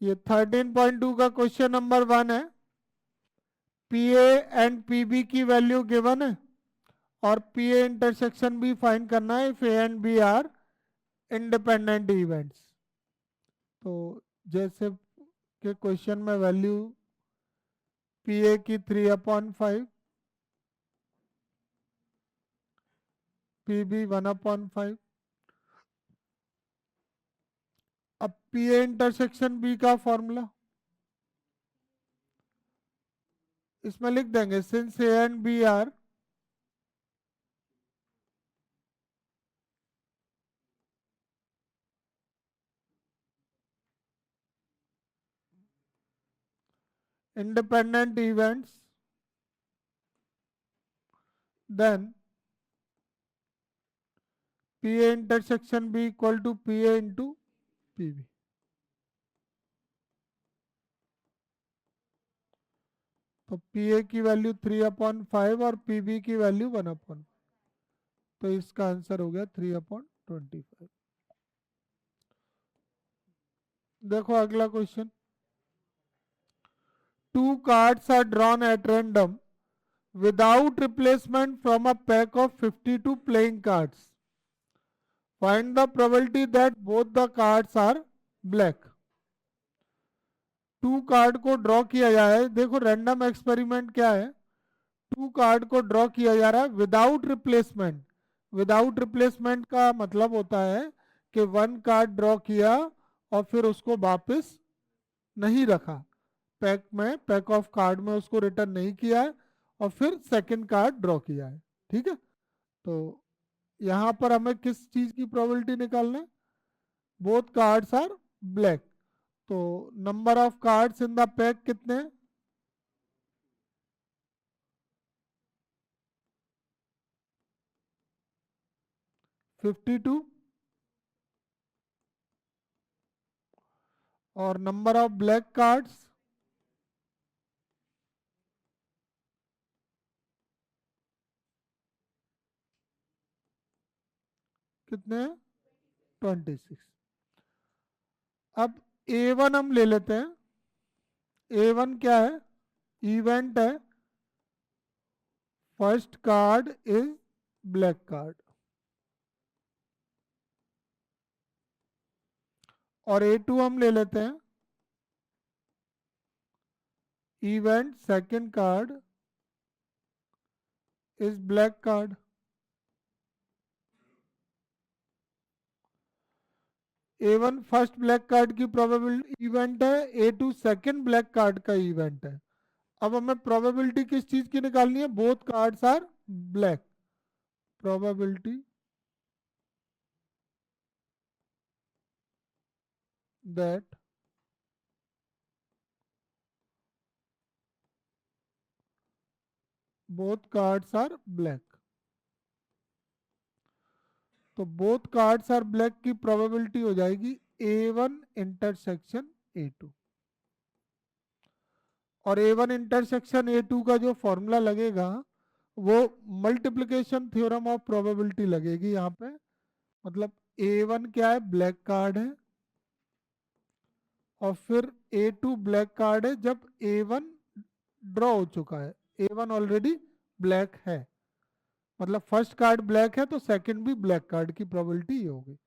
ये 13.2 का question number 1 है। P A and P B की वैल्यू गिवन है और पी ए इंटरसेक्शन भी फाइंड करना है if A and B are independent events. तो जैसे कि क्वेश्चन में वैल्यू पी ए की 3/5, पी बी 1/5। अब पी ए इंटरसेक्शन बी का फॉर्मूला इसमें लिख देंगे, since A and B are independent events, then PA intersection B equal to PA into PB। तो PA की वैल्यू 3/5 और PB की वैल्यू 1/5, तो इसका आंसर हो गया 3/25। देखो अगला question. 2 cards are drawn at random without replacement from a pack of 52 playing cards. Find the probability that both the cards are black. 2 card को ड्रॉ किया जाए। देखो रैंडम एक्सपेरिमेंट क्या है, 2 कार्ड को ड्रॉ किया जा रहा है विदाउट रिप्लेसमेंट। विदाउट रिप्लेसमेंट का मतलब होता है कि 1 कार्ड ड्रॉ किया और फिर उसको वापस नहीं रखा, पैक में, पैक ऑफ कार्ड में उसको रिटर्न नहीं किया है और फिर सेकंड कार्ड ड्रॉ किया है। ठीक है, तो यहाँ पर हमें किस चीज की प्रोबेबिलिटी निकालना है? Both cards are black. तो number of cards in the pack कितने हैं? 52। और नंबर ऑफ ब्लैक कार्ड्स कितने हैं? 26। अब A1 हम ले लेते हैं। A1 क्या है? इवेंट है, first card is black card. और A2 हम ले लेते हैं, event second card is black card. A1 first black card की प्रोबेबिलिटी इवेंट है, A2 सेकंड ब्लैक कार्ड का इवेंट है। अब हमें प्रोबेबिलिटी किस चीज की निकालनी है? Both cards are black. Probability that both cards are black. तो बोथ कार्ड्स आर ब्लैक की प्रोबेबिलिटी हो जाएगी A1 इंटरसेक्शन A2। और A1 इंटरसेक्शन A2 का जो फॉर्मूला लगेगा वो मल्टीप्लिकेशन थ्योरम ऑफ प्रोबेबिलिटी लगेगी यहाँ पे। मतलब A1 क्या है? ब्लैक कार्ड है, और फिर A2 ब्लैक कार्ड है जब A1 ड्रॉ हो चुका है। A1 ऑलरेडी ब्लैक है, मतलब फर्स्ट कार्ड ब्लैक है तो सेकंड भी ब्लैक कार्ड की प्रोबेबिलिटी ये होगी।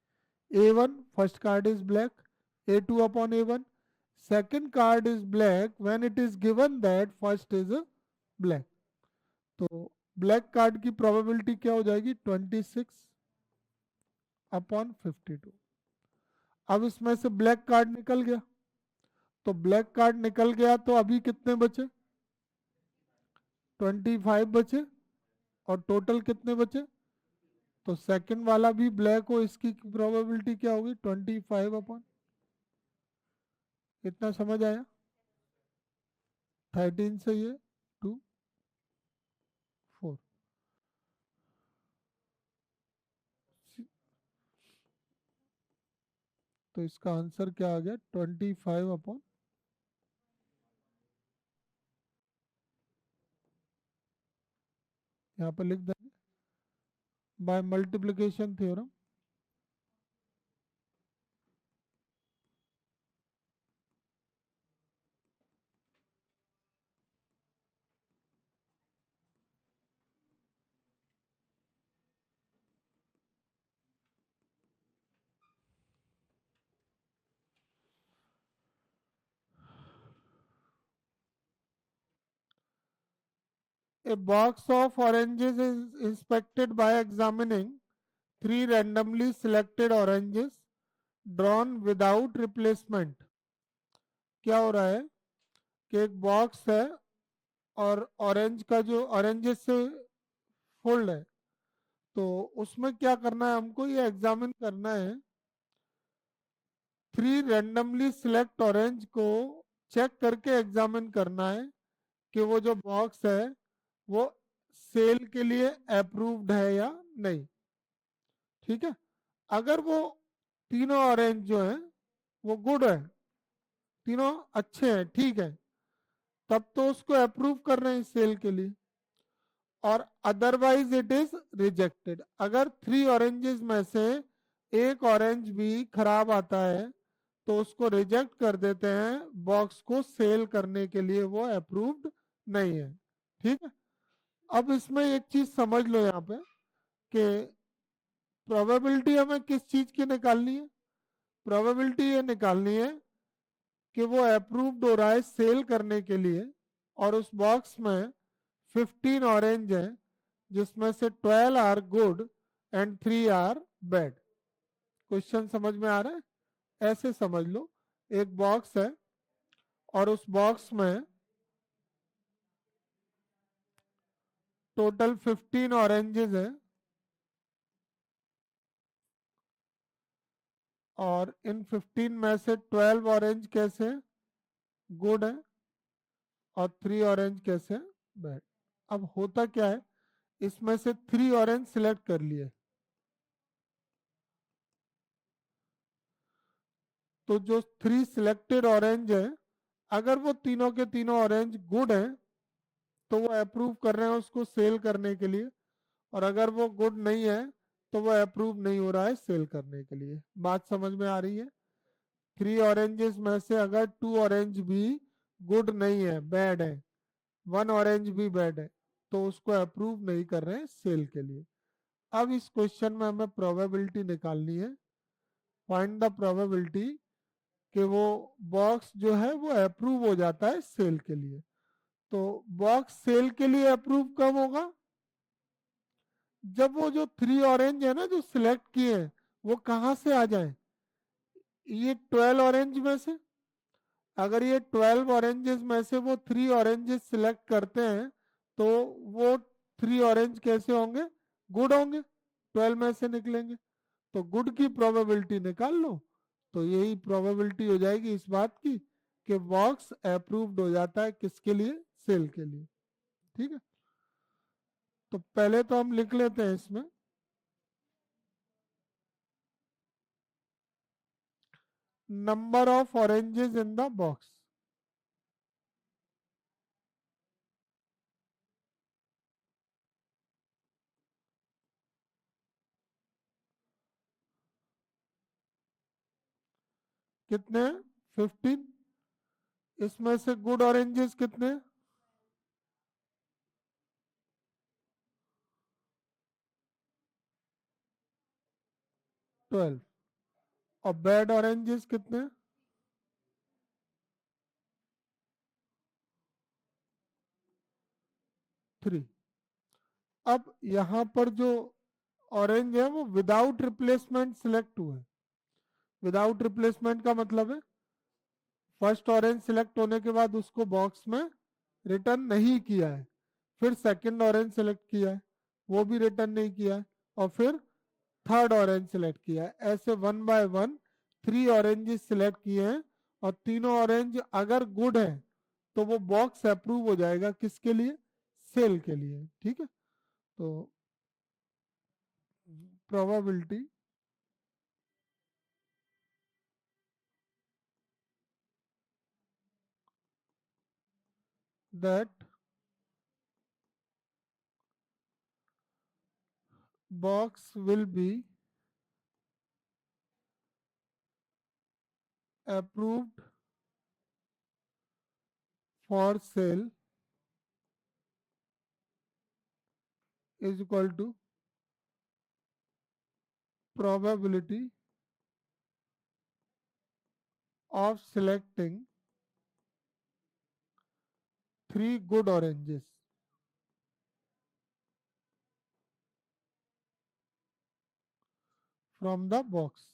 A1 first card is black, A2 upon A1। Second card is black when it is given that first is black. तो ब्लैक कार्ड की प्रोबेबिलिटी क्या हो जाएगी? 26/52। अब इसमें से ब्लैक कार्ड निकल गया, तो ब्लैक कार्ड निकल गया तो अभी कितने बचे? 25 बचे। और टोटल कितने बचे? तो सेकंड वाला भी ब्लैक हो, इसकी प्रोबेबिलिटी क्या होगी? 25/, कितना समझ आया? 13 से ये 2 4। तो इसका आंसर क्या आ गया? 25/, यहाँ पर लिख देंगे by multiplication theorem. . A box of oranges is inspected by examining three randomly selected oranges drawn without replacement. क्या हो रहा है कि एक बॉक्स है और ऑरेंज का जो ऑरेंजेस से फोल्ड है, तो उसमें क्या करना है, हमको ये एग्जामिन करना है, थ्री रैंडमली सिलेक्ट ऑरेंज को चेक करके एग्जामिन करना है कि वो जो बॉक्स है वो सेल के लिए अप्रूव्ड है या नहीं। ठीक है, अगर वो तीनों ऑरेंज जो है वो गुड है, तीनों अच्छे हैं, ठीक है, तब तो उसको अप्रूव कर रहे हैं सेल के लिए, और अदरवाइज इट इज रिजेक्टेड। अगर थ्री ऑरेंजेस में से एक ऑरेंज भी खराब आता है तो उसको रिजेक्ट कर देते हैं, बॉक्स को सेल करने के लिए वो अप्रूव्ड नहीं है। ठीक है, अब इसमें एक चीज समझ लो यहाँ पे कि प्रोबेबिलिटी हमें किस चीज की निकालनी है। प्रोबेबिलिटी ये निकालनी है कि वो अप्रूव्ड हो रहा है सेल करने के लिए, और उस बॉक्स में 15 ऑरेंज है जिसमें से 12 are good and 3 are bad. Question समझ में आ रहा है? ऐसे समझ लो, एक बॉक्स है और उस बॉक्स में टोटल 15 ऑरेंजेस है, और इन 15 में से 12 ऑरेंज कैसे गुड है और 3 ऑरेंज कैसे बैड। अब होता क्या है, इसमें से 3 ऑरेंज सिलेक्ट कर लिए, तो जो 3 सिलेक्टेड ऑरेंज है, अगर वो तीनों के तीनों ऑरेंज गुड हैं तो वो अप्रूव कर रहे हैं उसको सेल करने के लिए, और अगर वो गुड नहीं है तो वो अप्रूव नहीं हो रहा है सेल करने के लिए। बात समझ में आ रही है? थ्री ऑरेंजेस में से अगर टू ऑरेंज भी गुड नहीं है, बैड है, वन ऑरेंज भी बैड है, तो उसको अप्रूव नहीं कर रहे हैं सेल के लिए। अब इस क्वेश्चन में हमें प्रोबेबिलिटी निकालनी है, फाइंड द प्रोबेबिलिटी कि वो बॉक्स जो है वो अप्रूव हो जाता है सेल के लिए। तो बॉक्स सेल के लिए अप्रूव कब होगा, जब वो जो थ्री ऑरेंज है ना जो सिलेक्ट किए हैं वो कहाँ से आ जाए, ये 12 ऑरेंज में से। अगर ये 12 ऑरेंजेस में से वो थ्री ऑरेंजेस सिलेक्ट करते हैं तो वो थ्री ऑरेंज कैसे होंगे, गुड होंगे, 12 में से निकलेंगे, तो गुड की प्रोबेबिलिटी निकाल लो। तो यही प्रोबेबिलिटी हो जाएगी इस बात की कि बॉक्स अप्रूव्ड हो जाता है किसके लिए, सेल के लिए। ठीक है, तो पहले तो हम लिख लेते हैं इसमें number of oranges in the box. कितने? 15। इसमें से गुड ऑरेंजेस कितने? 12। और बैड ऑरेंजेस कितने? 3। अब यहाँ पर जो ऑरेंज है वो विदाउट रिप्लेसमेंट सिलेक्ट हुए। विदाउट रिप्लेसमेंट का मतलब है फर्स्ट ऑरेंज सिलेक्ट होने के बाद उसको बॉक्स में रिटर्न नहीं किया है, फिर सेकंड ऑरेंज सेलेक्ट किया है, वो भी रिटर्न नहीं किया है, और फिर थर्ड ऑरेंज सिलेक्ट किया है। ऐसे one by one three oranges select किए हैं, और तीनों ऑरेंज अगर गुड है तो वो बॉक्स अप्रूव हो जाएगा किसके लिए, सेल के लिए। ठीक है, तो probability that box will be approved for sale is equal to probability of selecting three good oranges। From the box.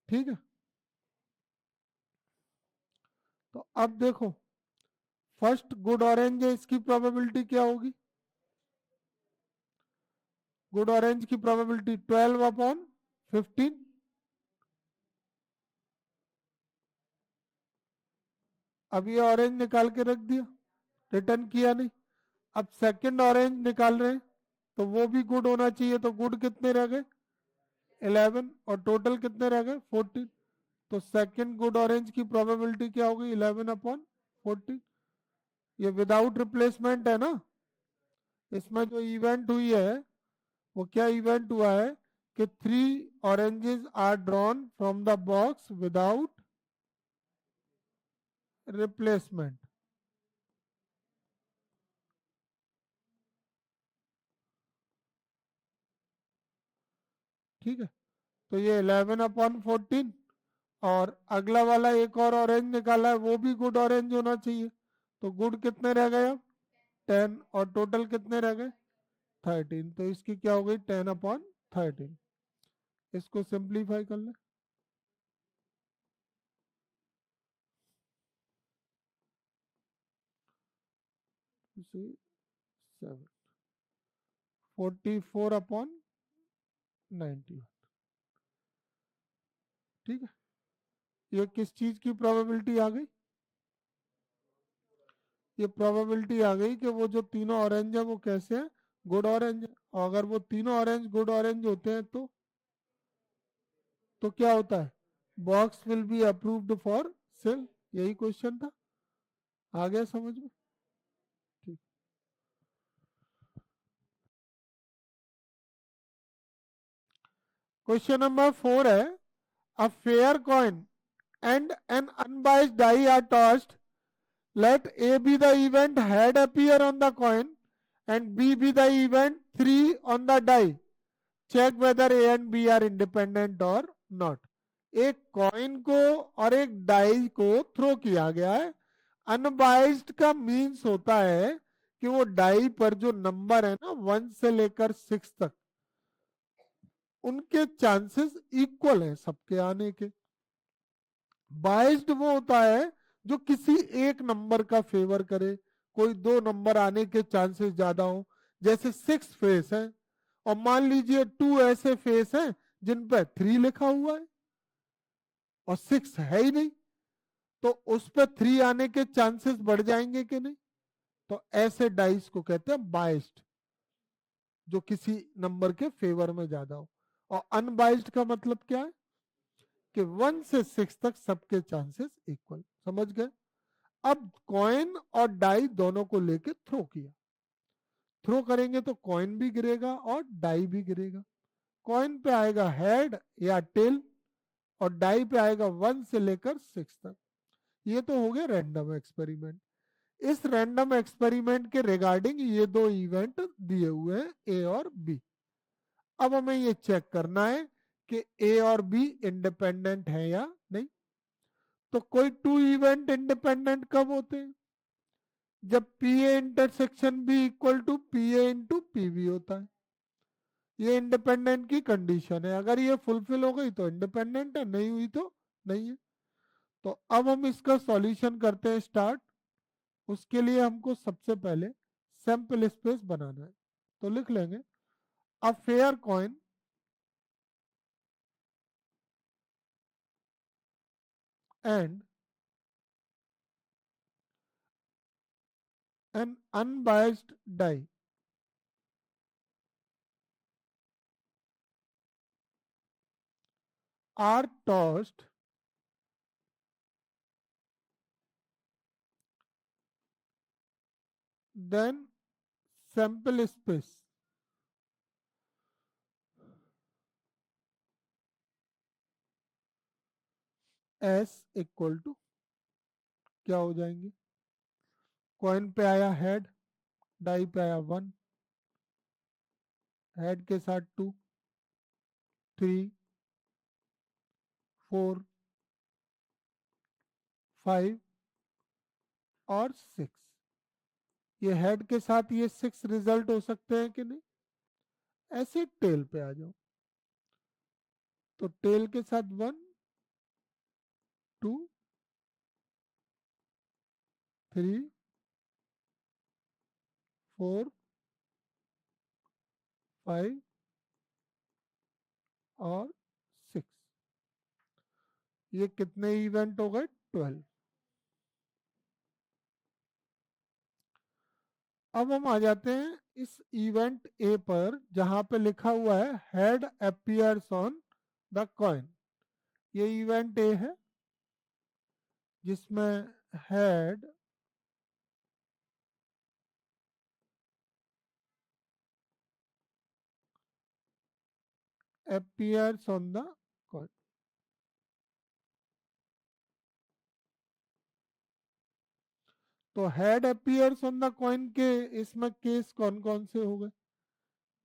ठीक है, तो अब देखो फर्स्ट गुड ऑरेंज है, इसकी प्रोबेबिलिटी क्या होगी? गुड ऑरेंज की प्रोबेबिलिटी 12/15। अब ये ऑरेंज निकाल के रख दिया, रिटर्न किया नहीं। अब सेकंड ऑरेंज निकाल रहे हैं, तो वो भी गुड होना चाहिए, तो गुड कितने रह गए? 11, और टोटल कितने रह गए? 14। तो सेकंड गुड ऑरेंज की प्रोबेबिलिटी क्या होगी? 11/14। ये विदाउट रिप्लेसमेंट है ना। इसमें जो इवेंट हुई है वो क्या इवेंट हुआ है कि 3 oranges are drawn from the box without replacement. ठीक है, तो ये 11/14, और अगला वाला एक और ऑरेंज निकाला है, वो भी गुड ऑरेंज होना चाहिए। तो गुड कितने रह गए अब? 10, और टोटल कितने रह गए? 13। तो इसकी क्या हो गई? 10/13। इसको सिंप्लीफाई कर ले, see, 7, 44/90। ठीक है, ये किस चीज की प्रोबेबिलिटी आ गई? ये प्रोबेबिलिटी आ गई कि वो जो तीनों ऑरेंज है वो कैसे है? गुड ऑरेंज है। और अगर वो तीनों ऑरेंज गुड ऑरेंज होते हैं तो क्या होता है? Box will be approved for cell. यही क्वेश्चन था, आ गया समझ में? ठीक। क्वेश्चन नंबर 4 है, अ fair coin and an unbiased die are tossed. Let A be the event head appear on the coin and B be the event 3 on the die. Check whether A and B are independent or not. एक coin को और एक die को throw किया गया है। Unbiased का means होता है कि वो डाई पर जो नंबर है ना 1 से लेकर 6 तक, उनके चांसेस इक्वल हैं सबके आने के। बाइस्ड वो होता है जो किसी एक नंबर का फेवर करे, कोई दो नंबर आने के चांसेस ज्यादा हो। जैसे 6 फेस है, और मान लीजिए 2 ऐसे फेस हैं जिन पे 3 लिखा हुआ है और 6 है ही नहीं, तो उस पर 3 आने के चांसेस बढ़ जाएंगे कि नहीं? तो ऐसे डाइस को कहते हैं बाइस्ड, जो किसी नंबर के फेवर में ज्यादा हो। और अनबाइस्ड का मतलब क्या है कि 1 से 6 तक सबके चांसेस इक्वल। समझ गए? अब कॉइन और डाई दोनों को लेके थ्रो किया, थ्रो करेंगे तो कॉइन भी गिरेगा और डाई भी गिरेगा। कॉइन पे आएगा हेड या टेल, और डाई पे आएगा 1 से लेकर 6 तक। ये तो हो गया रैंडम एक्सपेरिमेंट। इस रैंडम एक्सपेरिमेंट के रिगार्डिंग ये दो इवेंट दिए हुए हैं, ए और बी। अब हमें ये चेक करना है कि ए और बी इंडिपेंडेंट है या नहीं। तो कोई टू इवेंट इंडिपेंडेंट कब होते हैं? जब P A intersection B equal to P A into P B होता है। ये इंडिपेंडेंट की कंडीशन है, अगर ये फुलफिल हो गई तो इंडिपेंडेंट है, नहीं हुई तो नहीं है। तो अब हम इसका सॉल्यूशन करते हैं स्टार्ट। उसके लिए हमको सबसे पहले सैंपल स्पेस बनाना है, तो लिख लेंगे a fair coin and an unbiased die are tossed then sample space S equal to क्या हो जाएंगे? कॉइन पे आया हेड, डाई पे आया 1, हेड के साथ 2, 3, 4, 5 और 6। ये हेड के साथ ये 6 रिजल्ट हो सकते हैं कि नहीं? ऐसे टेल पे आ जाओ, तो टेल के साथ 1 2 3 4 5 और 6, ये कितने इवेंट हो गए? 12। अब हम आ जाते हैं इस इवेंट ए पर, जहां पे लिखा हुआ है head appears on the coin. ये इवेंट ए है जिसमें head appears on the coin। तो head appears on the coin के इसमें केस कौन कौन से हो गए?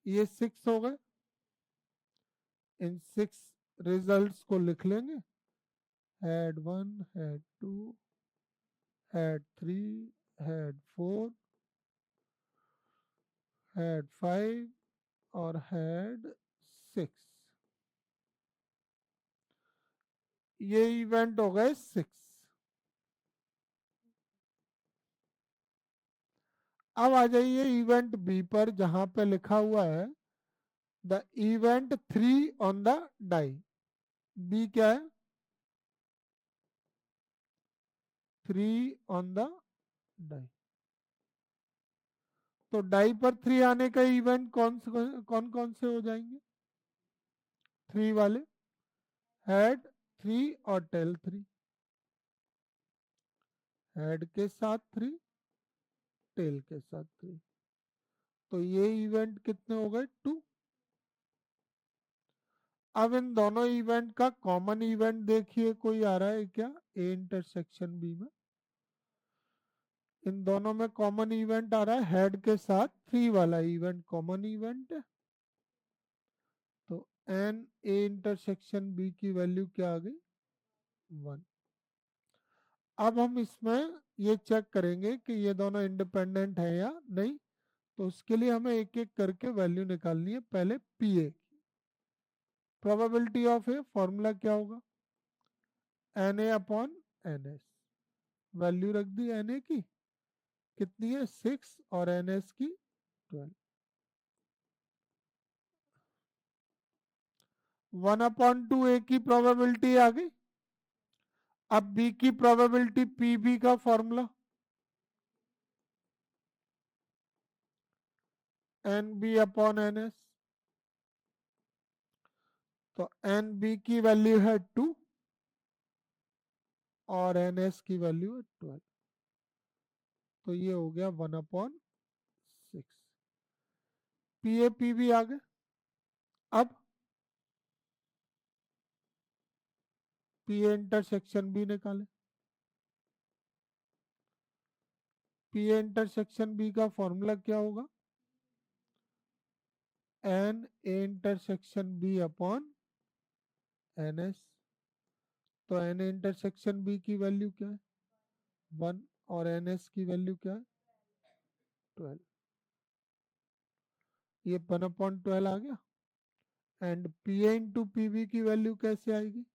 ये 6 हो गए। इन 6 रिजल्ट्स को लिख लेंगे, head 1, head 2, head 3, head 4, head 5 और हेड 6। ये इवेंट हो गए 6। अब आ जाइए इवेंट बी पर, जहां पे लिखा हुआ है the event 3 on the die. B क्या है? 3 ऑन द डाई। तो डाई पर 3 आने का इवेंट कौन कौन से हो जाएंगे? 3 वाले, हेड 3 और टेल 3। हेड के साथ 3, टेल के साथ 3। तो ये इवेंट कितने हो गए? 2। अब इन दोनों इवेंट का कॉमन इवेंट देखिए, कोई आ रहा है क्या ए इंटरसेक्शन बी में? इन दोनों में कॉमन इवेंट आ रहा है, हेड के साथ 3 वाला इवेंट कॉमन इवेंट है। तो एन ए इंटरसेक्शन बी की वैल्यू क्या आ गई? 1। अब हम इसमें ये चेक करेंगे कि ये दोनों इंडिपेंडेंट है या नहीं। तो उसके लिए हमें एक एक करके वैल्यू निकालनी है। पहले P A, probability of A, formula क्या होगा? N A upon N S. Value रख दी एन ए की, कितनी है? 6 और एन एस की 12। 1/2 ए की प्रोबेबिलिटी आ गई। अब बी की प्रोबेबिलिटी, पी बी का formula N B upon N S. तो एन बी की वैल्यू है 2 और एन एस की वैल्यू है 12। तो ये हो गया 1/6। पी ए पी बी आ गए। अब पी ए इंटरसेक्शन बी निकाले। पी ए इंटरसेक्शन बी का फॉर्मूला क्या होगा? N A intersection B upon N S. तो एन ए इंटरसेक्शन बी की वैल्यू क्या है? 1 और एन एस की वैल्यू क्या है? 12। ये 1/12 आ गया। And P A into P B की वैल्यू कैसे आएगी?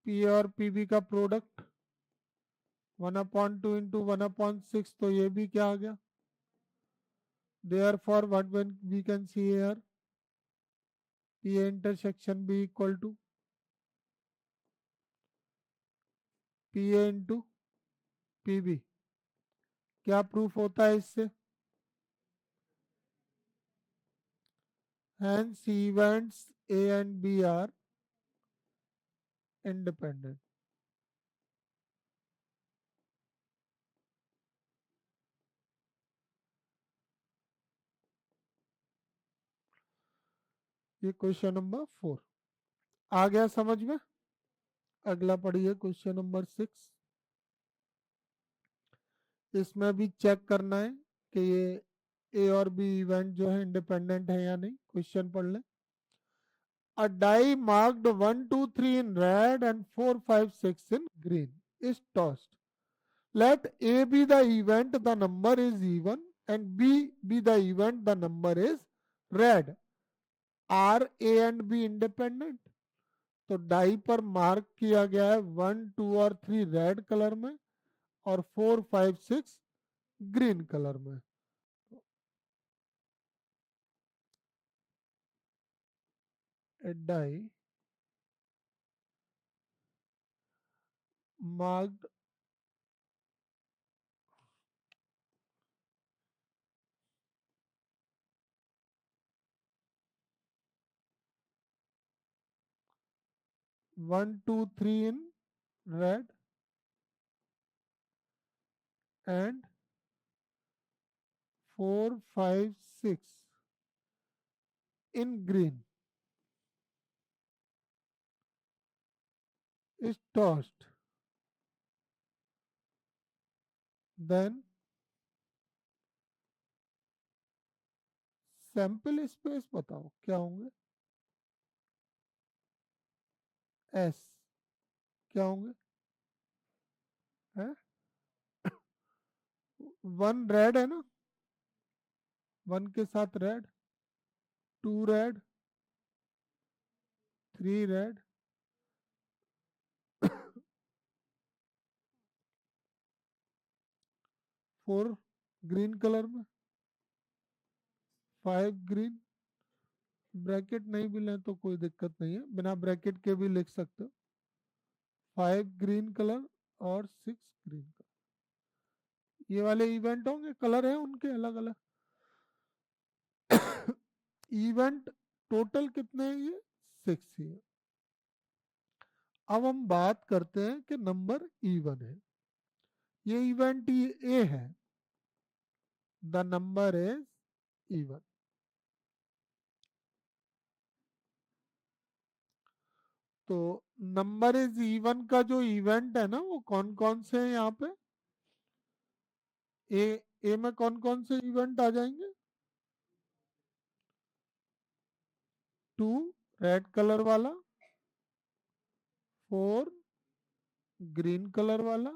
पी ए और पी बी का प्रोडक्ट 1/2 इंटू 1/6। तो ये भी क्या आ गया? Therefore, what we can see here, P A intersection B equal to P A into P B। क्या प्रूफ होता है इससे? Hence events A and B are independent। ये क्वेश्चन नंबर 4 आ गया समझ में। अगला पढ़िए क्वेश्चन नंबर 6। इसमें भी चेक करना है कि ये ए और बी इवेंट जो है इंडिपेंडेंट है या नहीं। क्वेश्चन पढ़ लें। A die marked 1 2 3 in red and 4 5 6 in green is tossed let A be the event, the number is even, and B be the event, the number is red. Are A and B independent? तो die पर mark किया गया है 1, 2 और 3 red colour में और 4, 5, 6 green colour में. A die marked 1, 2, 3 in red and 4, 5, 6 in green is tossed. Then sample space बताओ क्या होंगे. एस क्या होंगे. है 1 रेड है ना, 1 के साथ red, 2 red, 3 red, 4 green colour में, 5 ग्रीन. ब्रैकेट नहीं भी लें तो कोई दिक्कत नहीं है, बिना ब्रैकेट के भी लिख सकते हो. 5 ग्रीन कलर और 6 ग्रीन कलर. ये वाले इवेंट होंगे, कलर हैं उनके अलग अलग. इवेंट टोटल कितने हैं ये 6 ही है. अब हम बात करते हैं कि नंबर इवन है. ये इवेंट ए है, द नंबर इज इवन. तो नंबर इज इवन का जो इवेंट है ना वो कौन कौन से हैं यहाँ पे. ए में कौन कौन से इवेंट आ जाएंगे. 2 रेड कलर वाला, 4 ग्रीन कलर वाला,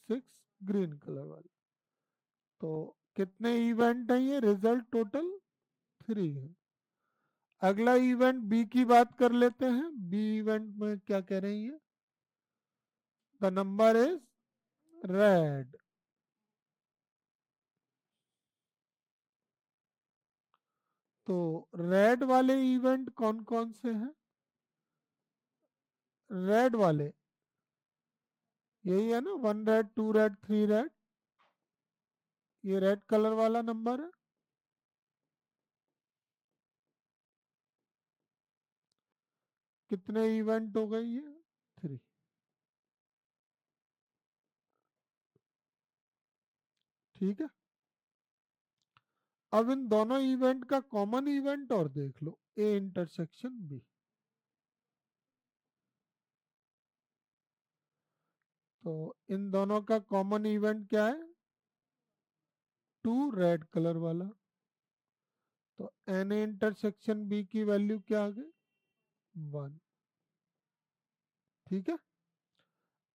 6 ग्रीन कलर वाला. तो कितने इवेंट हैं ये, रिजल्ट टोटल 3 है. अगला इवेंट बी की बात कर लेते हैं. बी इवेंट में क्या कह रही है, द नंबर इज रेड. तो रेड वाले इवेंट कौन कौन से हैं. रेड वाले यही है ना, 1 रेड, 2 रेड, 3 रेड. ये रेड कलर वाला नंबर है. कितने इवेंट हो गए ये 3. ठीक है. अब इन दोनों इवेंट का कॉमन इवेंट और देख लो, ए इंटरसेक्शन बी. तो इन दोनों का कॉमन इवेंट क्या है, 2 रेड कलर वाला. तो एन इंटरसेक्शन बी की वैल्यू क्या आ गई, 1. ठीक है.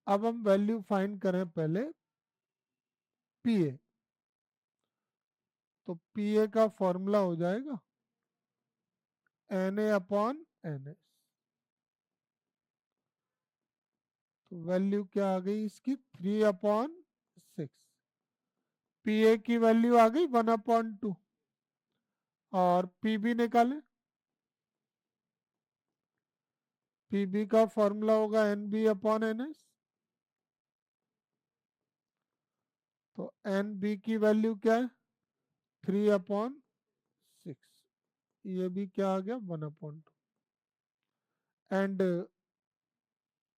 अब हम वैल्यू फाइंड करें पहले पी ए. तो पी ए का फॉर्मूला हो जाएगा N A upon N S. तो वैल्यू क्या आ गई इसकी, 3/6. पी ए की वैल्यू आ गई 1/2. और पी बी निकालें. पी बी का फॉर्मूला होगा N B upon N S. तो एन बी की वैल्यू क्या है, 3/6. ये भी क्या आ गया, 1/2. एंड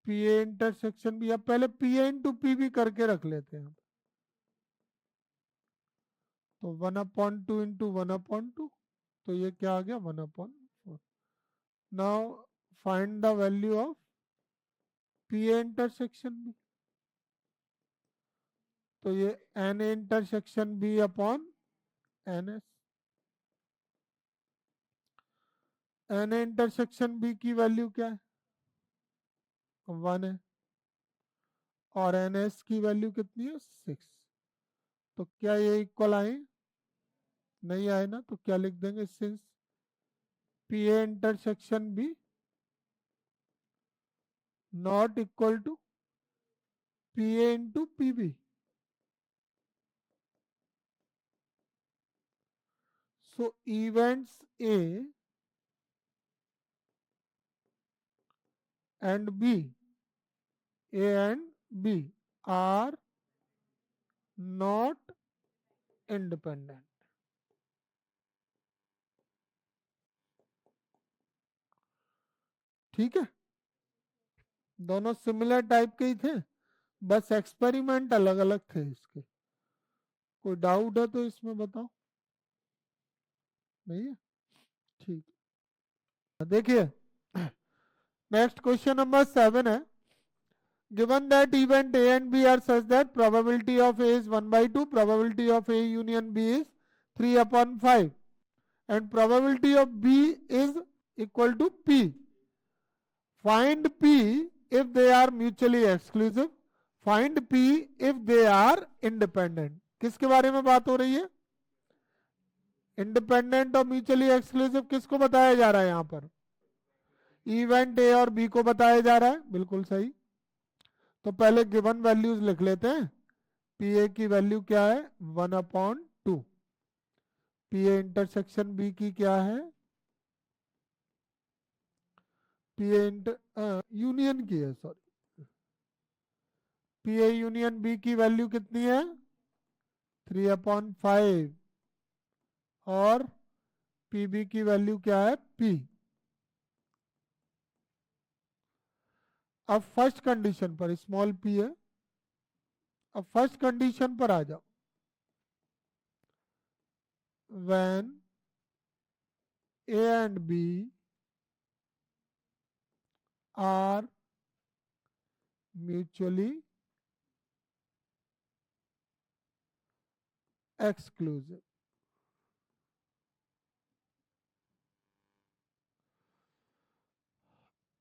पी ए इंटरसेक्शन भी, अब पहले P A into P B करके रख लेते हैं. तो 1/2 इंटू 1/2. तो ये क्या आ गया, 1/4. Now find the value of P A intersection B. तो ये N A intersection B upon N S. N A intersection B की वैल्यू क्या है, 1 है. और एन एस की वैल्यू कितनी है 6। तो क्या ये इक्वल आए? नहीं आए ना, तो क्या लिख देंगे, since P A intersection B not equal to P A into P B. So events A and B, A and B are not independent. ठीक है, दोनों सिमिलर टाइप के ही थे, बस एक्सपेरिमेंट अलग अलग थे इसके। कोई डाउट है तो इसमें बताओ। नहीं है? ठीक, देखिए नेक्स्ट क्वेश्चन नंबर 7 है, given that event A and B are such that probability of A is 1/2, probability of A union B is 3/5 and probability of B is equal to P. Find P if they are mutually exclusive. Find P if they are independent. किसके बारे में बात हो रही है? Independent और mutually exclusive किसको बताया जा रहा है यहां पर? इवेंट ए और बी को बताया जा रहा है, बिल्कुल सही। तो पहले गिवन वैल्यूज लिख लेते हैं। पी ए की वैल्यू क्या है? 1/2। पी ए इंटरसेक्शन बी की क्या है? पी ए यूनियन की है, sorry. P A union B की वैल्यू कितनी है? 3/5। और पी बी की वैल्यू क्या है? पी। अब फर्स्ट कंडीशन पर स्मॉल पी है। अब फर्स्ट कंडीशन पर आ जाओ। When A and B are mutually exclusive.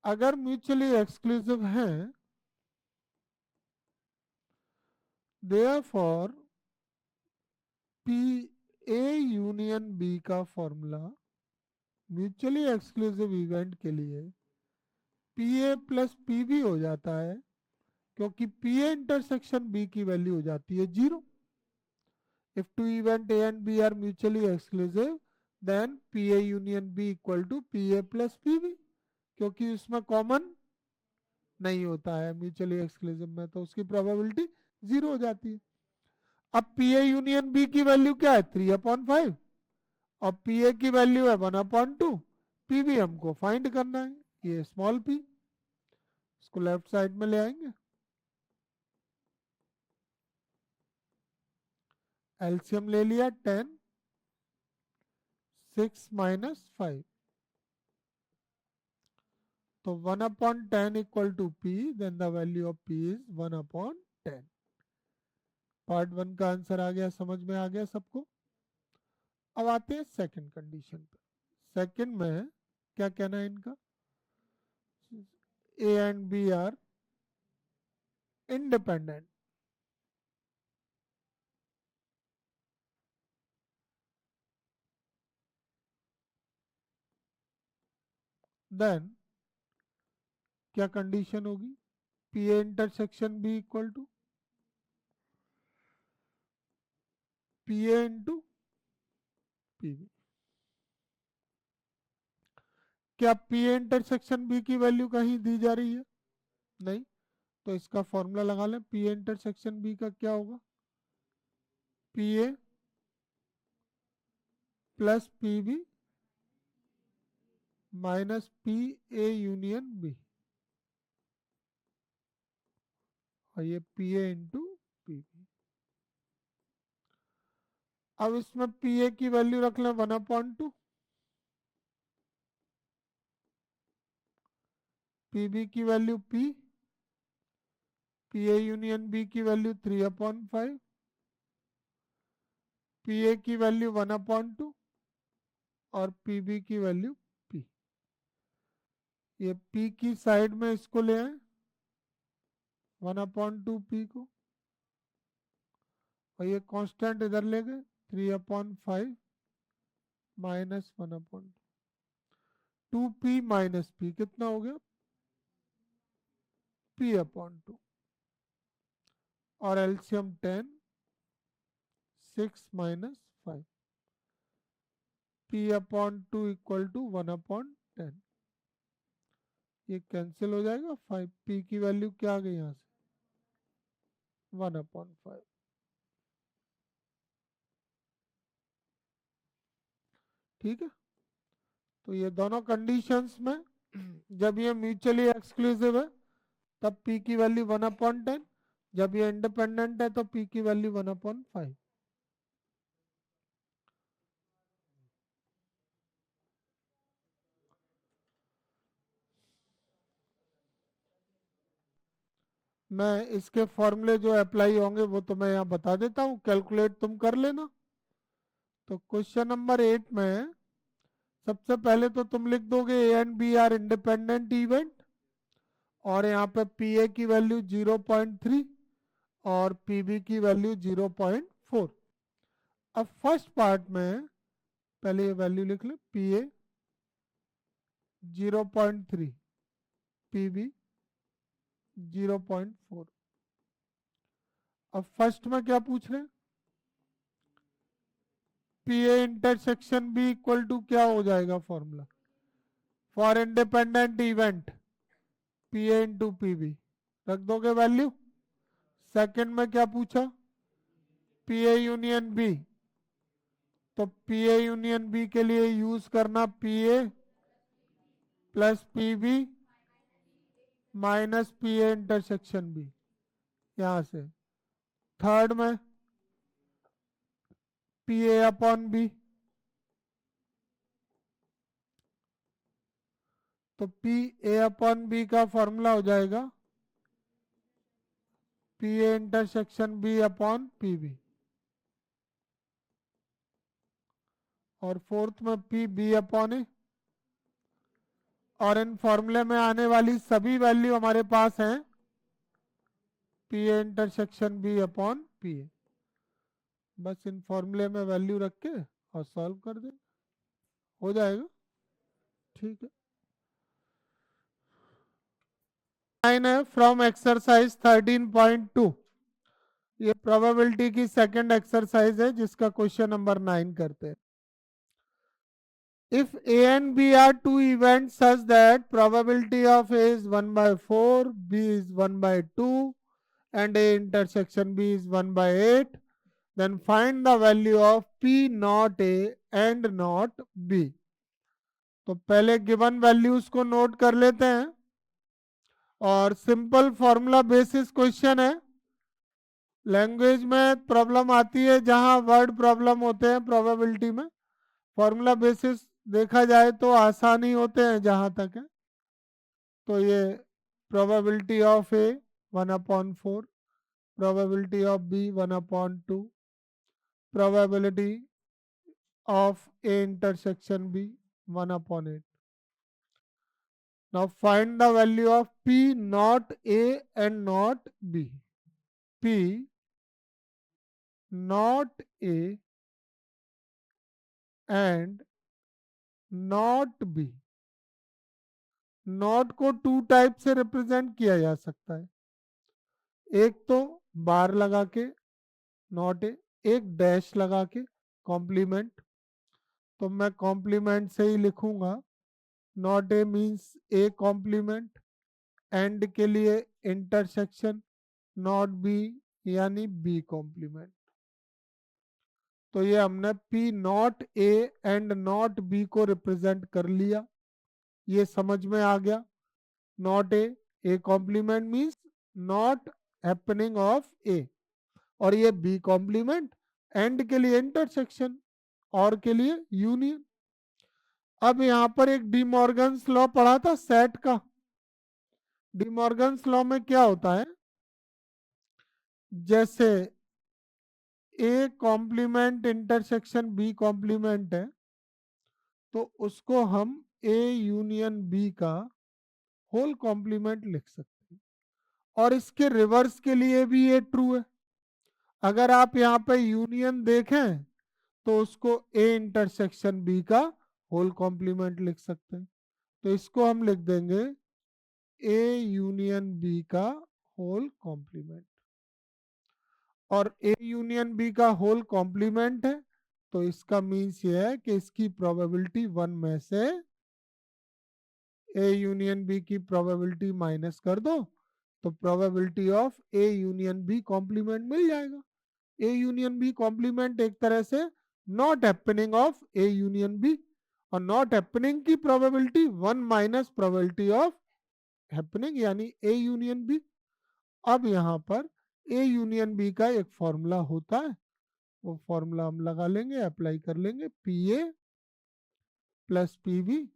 अगर म्यूचुअली एक्सक्लूसिव हैं, therefore P A union B का फॉर्मूला म्यूचुअली एक्सक्लूसिव इवेंट के लिए P A plus P B हो जाता है, क्योंकि पी ए इंटरसेक्शन बी की वैल्यू हो जाती है 0। If two event A and B are mutually exclusive, then PA union B equal to PA plus PB, क्योंकि उसमें कॉमन नहीं होता है म्यूचुअली एक्सक्लूसिव में, तो उसकी प्रोबेबिलिटी 0 हो जाती है। अब PA यूनियन B की वैल्यू क्या है? 3/5 और PA की वैल्यू है 1/2। PB हमको फाइंड करना है, ये स्मॉल p, इसको लेफ्ट साइड में ले आएंगे। एलसीएम ले लिया 10, 6 - 5, तो 1/10 equal to p, then the value of p is 1/10। Part 1 का आंसर आ गया, समझ में आ गया सबको। अब आते हैं सेकंड कंडीशन पे। सेकंड में क्या कहना है इनका? A and B are independent. Then क्या कंडीशन होगी? P A intersection B equal to P A into P B. क्या पी ए इंटरसेक्शन बी की वैल्यू कहीं दी जा रही है? नहीं, तो इसका फॉर्मूला लगा लें। पी ए इंटरसेक्शन बी का क्या होगा? P A plus P B minus P A union B, और ये P A into P B. अब इसमें पी ए की वैल्यू रख लें 1/2, पी बी की value P, P A union B की वैल्यू 3/5, पी ए की वैल्यू 1/2 और पी बी की वैल्यू पी। ये पी की साइड में इसको ले आए, 1/2 p को, और ये कांस्टेंट इधर ले गए, 3/5 माइनस 1/2 माइनस p कितना हो गया, p/2, और LCM 10, 6 minus 5, p/2 equal to 1/10, ये कैंसिल हो जाएगा, 5 p की वैल्यू क्या आ गई यहाँ से, 1/5। ठीक है, तो ये दोनों कंडीशंस में जब ये म्यूचुअली एक्सक्लूसिव है तब p की वैल्यू 1/10, जब ये इंडिपेंडेंट है तो p की वैल्यू 1/5। मैं इसके फॉर्मूले जो अप्लाई होंगे वो तो मैं यहाँ बता देता हूँ, कैलकुलेट तुम कर लेना। तो क्वेश्चन नंबर 8 में सबसे पहले तो तुम लिख दोगे A and B are independent event, और यहाँ पे पी ए की वैल्यू 0.3 और पी बी की वैल्यू 0.4। अब फर्स्ट पार्ट में पहले ये वैल्यू लिख लो, पी ए 0.3, पी बी 0.4। अब फर्स्ट में क्या पूछ रहे हैं, P A intersection B equal to क्या हो जाएगा formula, for independent event P A into P B, रख दोगे वैल्यू। सेकंड में क्या पूछा, पी ए यूनियन बी, तो पी ए यूनियन बी के लिए यूज करना P A plus P B minus P A intersection B, यहां से। थर्ड में पी ए अपॉन बी, तो पी ए अपॉन बी का फॉर्मूला हो जाएगा P A intersection B upon P B, और फोर्थ में पी बी अपॉन ए। और इन फॉर्मूले में आने वाली सभी वैल्यू हमारे पास हैं P A intersection B upon P A, बस इन फॉर्मूले में वैल्यू रख के और सॉल्व कर दे, हो जाएगा। ठीक है, लाइन है फ्रॉम एक्सरसाइज 13.2, ये प्रोबेबिलिटी की सेकंड एक्सरसाइज है जिसका क्वेश्चन नंबर 9 करते हैं। If A and B are two events such that probability of A is 1/4, B is 1/2, and A intersection B is 1/8, then find the value of P not A and not B। तो पहले given values को note कर लेते हैं, और simple formula basis question है। Language में problem आती है जहां वर्ड प्रॉब्लम होते हैं प्रोबेबिलिटी में, फॉर्मूला बेसिस देखा जाए तो आसानी होते हैं जहां तक है। तो ये probability of A 1/4, probability of B 1/2, probability of A intersection B 1/8। Now find the value of P not A and not B. P not A and not B। Not को टू टाइप से represent किया जा सकता है, एक तो बार लगा के नॉट ए, एक डैश लगा के कॉम्प्लीमेंट। तो मैं कॉम्प्लीमेंट से ही लिखूंगा, not A means A complement, and के लिए इंटरसेक्शन नॉट बी यानी बी कॉम्प्लीमेंट। तो ये हमने P not A and not B को रिप्रेजेंट कर लिया, ये समझ में आ गया। Not A complement means not happening of A, और ये बी कॉम्प्लीमेंट एंड के लिए इंटरसेक्शन और के लिए यूनियन। अब यहां पर एक डी मॉर्गन्स लॉ पढ़ा था सेट का। डी मॉर्गन्स लॉ में क्या होता है, जैसे A complement intersection B complement है तो उसको हम ए यूनियन बी का होल कॉम्प्लीमेंट लिख सकते हैं, और इसके रिवर्स के लिए भी ये ट्रू है। अगर आप यहाँ पे यूनियन देखें तो उसको ए इंटरसेक्शन बी का होल कॉम्प्लीमेंट लिख सकते हैं। तो इसको हम लिख देंगे ए यूनियन बी का होल कॉम्प्लीमेंट। और ए यूनियन बी का होल कॉम्प्लीमेंट है तो इसका मीन्स ये है कि इसकी प्रोबेबिलिटी 1 में से ए यूनियन बी की प्रोबेबिलिटी माइनस कर दो तो probability of A union B complement मिल जाएगा। ए यूनियन बी कॉम्प्लीमेंट एक तरह से not happening of A union B, और नॉट हैपनिंग की probability 1 minus probability of happening यानी ए यूनियन बी। अब यहाँ पर ए यूनियन बी का एक फॉर्मूला होता है, वो फॉर्मूला हम लगा लेंगे, अप्लाई कर लेंगे, P A plus P B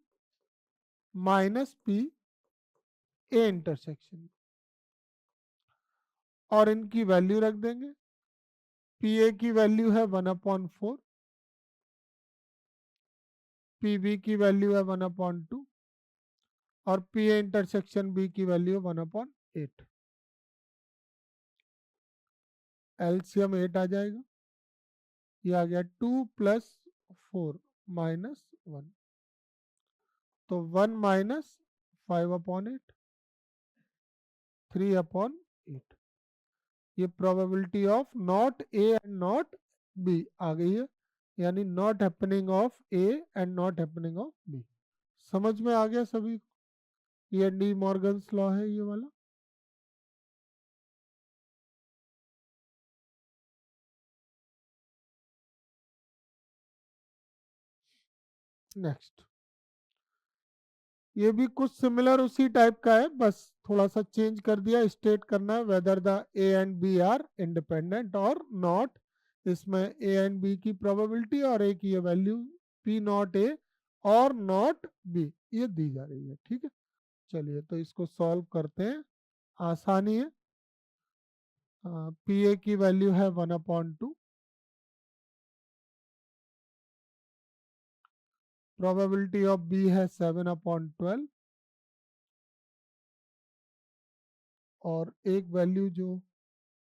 minus P A intersection, और इनकी वैल्यू रख देंगे। पी ए की वैल्यू है 1/4, पी बी की वैल्यू है 1/2 और पी ए इंटरसेक्शन बी की वैल्यू 1/8। एलसीएम 8 आ जाएगा, ये आ गया 2 + 4 - 1, तो 1 - 5/8 3/8। ये probability of not A and not B आ गई है, यानी not happening of A and not happening of B. समझ में आ गया सभी को? ये डी मॉर्गन्स लॉ है ये वाला। नेक्स्ट, ये भी कुछ सिमिलर उसी टाइप का है, बस थोड़ा सा चेंज कर दिया। स्टेट करना है whether the A and B are independent और नॉट। इसमें ए एंड बी की प्रोबेबिलिटी और ए की वैल्यू पी नॉट ए और नॉट बी ये दी जा रही है। ठीक है, चलिए तो इसको सॉल्व करते हैं, आसानी है। पी ए की वैल्यू है 1/2, प्रोबेबिलिटी ऑफ बी है 7/12, और एक वैल्यू जो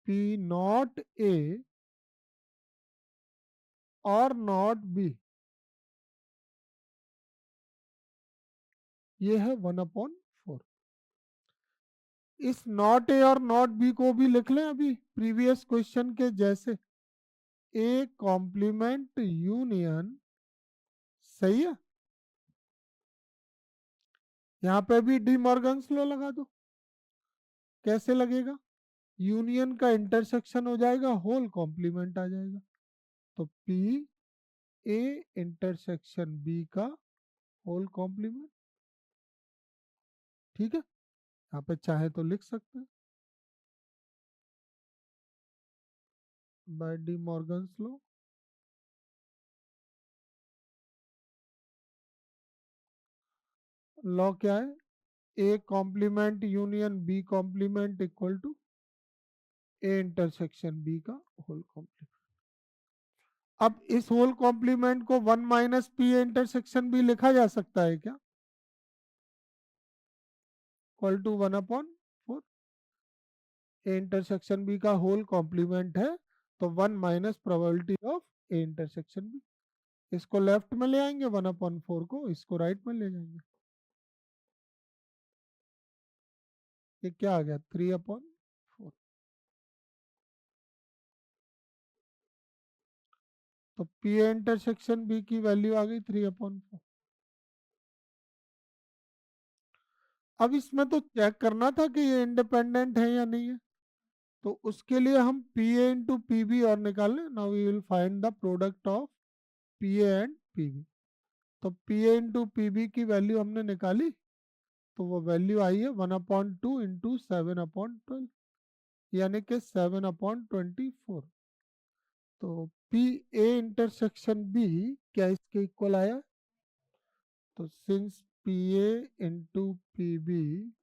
पी नॉट ए और नॉट बी ये है 1/4। इस नॉट ए और नॉट बी को भी लिख लें अभी प्रीवियस क्वेश्चन के जैसे, ए कॉम्प्लीमेंट यूनियन, सही है। यहाँ पे भी डी मॉर्गन्स लॉ लगा दो। कैसे लगेगा? यूनियन का इंटरसेक्शन हो जाएगा, होल कॉम्प्लीमेंट आ जाएगा, तो पी ए इंटरसेक्शन बी का होल कॉम्प्लीमेंट। ठीक है, यहाँ पे चाहे तो लिख सकते हैं by De Morgan's law. Law क्या है? A complement union B complement equal to A intersection B का होल कॉम्प्लीमेंट। अब इस होल कॉम्प्लीमेंट को 1 minus P A intersection B लिखा जा सकता है क्या? Equal to 1/4, A intersection B का होल कॉम्प्लीमेंट है तो 1 minus probability of A intersection B. इसको लेफ्ट में ले आएंगे, 1/4 को इसको राइट में ले जाएंगे, ये क्या आ गया 3/4। तो पी ए इंटरसेक्शन बी की वैल्यू आ गई 3/4। अब इसमें तो चेक करना था कि ये इंडिपेंडेंट है या नहीं है, तो उसके लिए हम P A into P B और निकाल लें। Now we will find the product of P A and P B. तो P A into P B की वैल्यू हमने निकाली, तो वो वैल्यू आई है 1/2 इंटू 7/12, यानी कि 7/24। तो पी ए इंटरसेक्शन बी क्या इसके इक्वल आया? तो since P A into P B